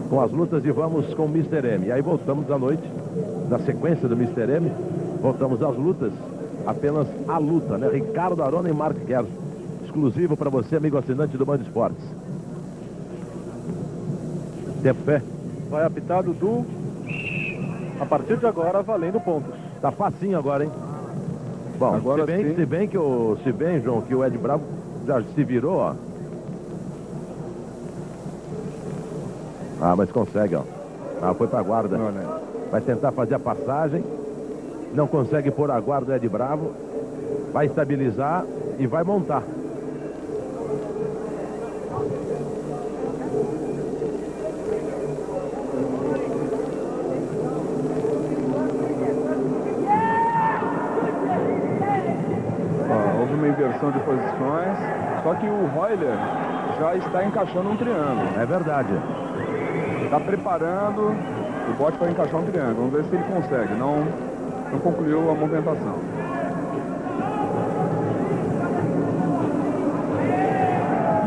com as lutas e vamos com o Mr. M. E aí voltamos à noite, na sequência do Mr. M, voltamos às lutas, apenas a luta, né? Ricardo Arona e Mark Kerr. Exclusivo para você, amigo assinante do Band Esportes. Tempo pé. Vai apitado do... A partir de agora, valendo pontos. Tá facinho agora, hein? Bom, agora se bem, João, que o Ed Bravo já se virou, ó. Ah, mas consegue, ó. Ah, foi pra guarda. Vai tentar fazer a passagem. Não consegue pôr a guarda o Ed Bravo. Vai estabilizar e vai montar. Houve uma inversão de posições, só que o Royler já está encaixando um triângulo. É verdade. Está preparando o bote para encaixar um triângulo. Vamos ver se ele consegue. Não concluiu a movimentação.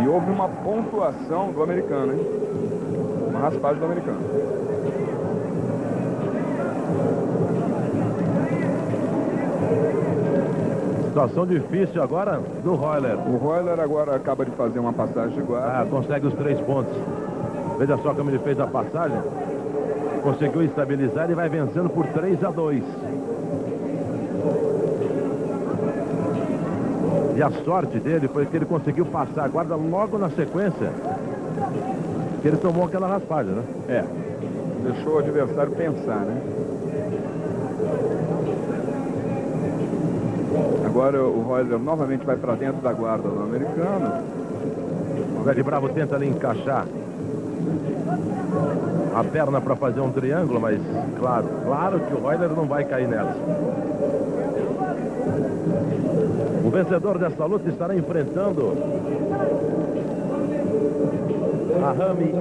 E houve uma pontuação do americano, hein? Uma raspagem do americano. Situação difícil agora do Royler. O Royler agora acaba de fazer uma passagem de guarda. Ah, consegue os 3 pontos. Veja só como ele fez a passagem. Conseguiu estabilizar e vai vencendo por 3-2. E a sorte dele foi que ele conseguiu passar a guarda logo na sequência que ele tomou aquela raspagem, né? É. Deixou o adversário pensar, né? Agora o Royler novamente vai para dentro da guarda do americano. O Ed Bravo tenta ali encaixar a perna para fazer um triângulo, mas claro que o Royler não vai cair nela. O vencedor desta luta estará enfrentando a Rami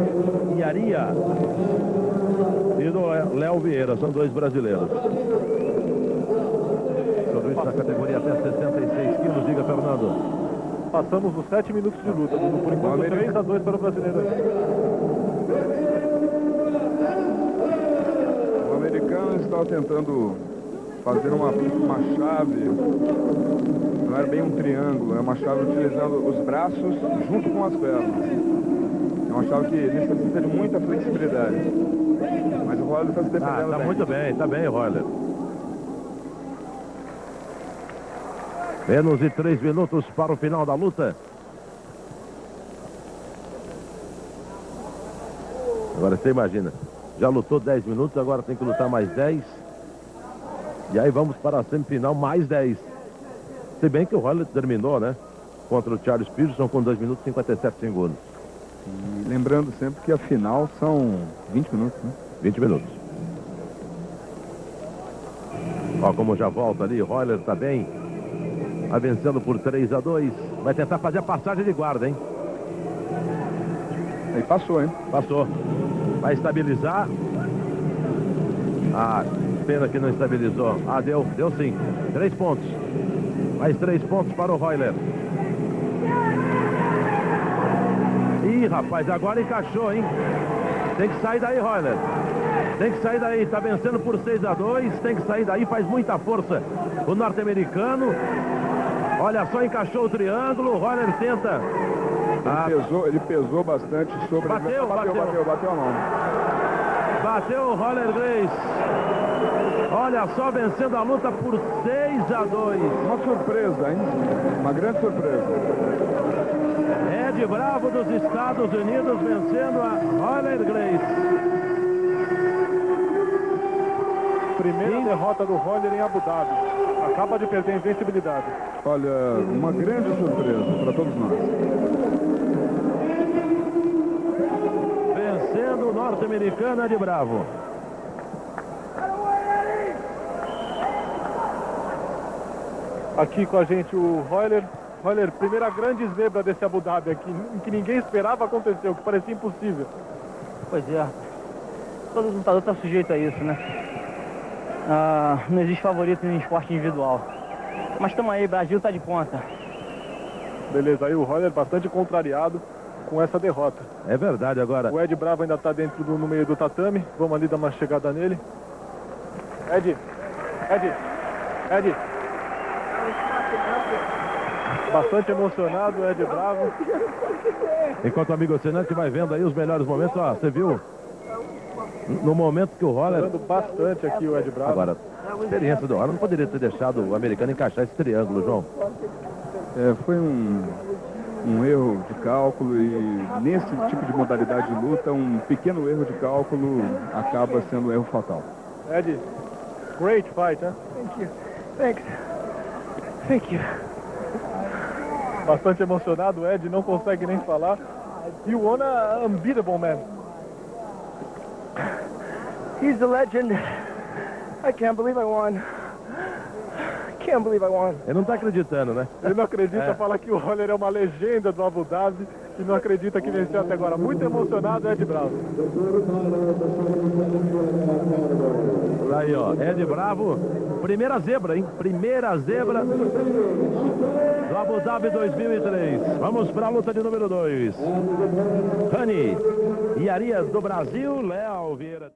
Iaria e do Léo Vieira. São 2 brasileiros. Tudo isso na categoria até 66 quilos. Diga, Fernando. Passamos os 7 minutos de luta. Por enquanto, 3-2 para o brasileiro. O americano está tentando fazendo uma chave, não era bem um triângulo, é uma chave utilizando os braços junto com as pernas. É uma chave que necessita de muita flexibilidade. Mas o Royler está se defendendo tá bem. muito bem, tá bem, Royler. Menos de 3 minutos para o final da luta. Agora você imagina, já lutou 10 minutos, agora tem que lutar mais 10. E aí vamos para a semifinal, mais 10. Se bem que o Royler terminou, né? Contra o Charles Pearson com 2 minutos e 57 segundos. E lembrando sempre que a final são 20 minutos, né? 20 minutos. Ó como já volta ali, o Royler tá bem. Vai vencendo por 3-2. Vai tentar fazer a passagem de guarda, hein? Aí passou, hein? Passou. Vai estabilizar. Ah, pena que não estabilizou. Ah, deu sim. 3 pontos. Mais 3 pontos para o Royler. Ih, rapaz, agora encaixou, hein? Tem que sair daí, Royler. Tem que sair daí. Tá vencendo por 6-2. Tem que sair daí. Faz muita força o norte-americano. Olha só, encaixou o triângulo. O Royler tenta. Ele pesou bastante sobre... Bateu a mão. Bateu o Royler Grace. Olha só, vencendo a luta por 6-2. Uma surpresa, hein? Uma grande surpresa. Ed Bravo dos Estados Unidos vencendo a Royler Grace. Primeira derrota do Royler em Abu Dhabi. Acaba de perder a invencibilidade. Olha, uma grande surpresa para todos nós. Vencendo o norte-americano Ed Bravo. Aqui com a gente o Royler. Royler, primeira grande zebra desse Abu Dhabi aqui, que ninguém esperava aconteceu, que parecia impossível. Pois é. Todo lutador está sujeito a isso, né? Não existe favorito em esporte individual. Mas estamos aí, Brasil tá de ponta. Beleza, aí o Royler bastante contrariado com essa derrota. É verdade agora. O Ed Bravo ainda está no meio do tatame. Vamos ali dar uma chegada nele. Ed. Bastante emocionado, Ed Bravo. Enquanto o amigo assinante vai vendo aí os melhores momentos, ó, você viu? No momento que o Royler... Jogando bastante aqui o Ed Bravo. Agora, a experiência do Royler não poderia ter deixado o americano encaixar esse triângulo, João. Foi um erro de cálculo e nesse tipo de modalidade de luta, um pequeno erro de cálculo acaba sendo um erro fatal. Ed, great fight, huh? Thank you. Thanks. Thank you. Bastante emocionado, o Ed não consegue nem falar. You won a unbeatable man. He's a legend. I can't believe I won. Can't believe I won. Ele não tá acreditando, né? Ele não acredita, fala que o Royler é uma legenda do Abu Dhabi e não acredita que venceu até agora. Muito emocionado, Ed Bravo. Tá aí, ó, Ed Bravo. Primeira zebra, hein? Primeira zebra do Abu Dhabi 2003. Vamos para a luta de número 2. Rani e Arias do Brasil, Léo Vieira.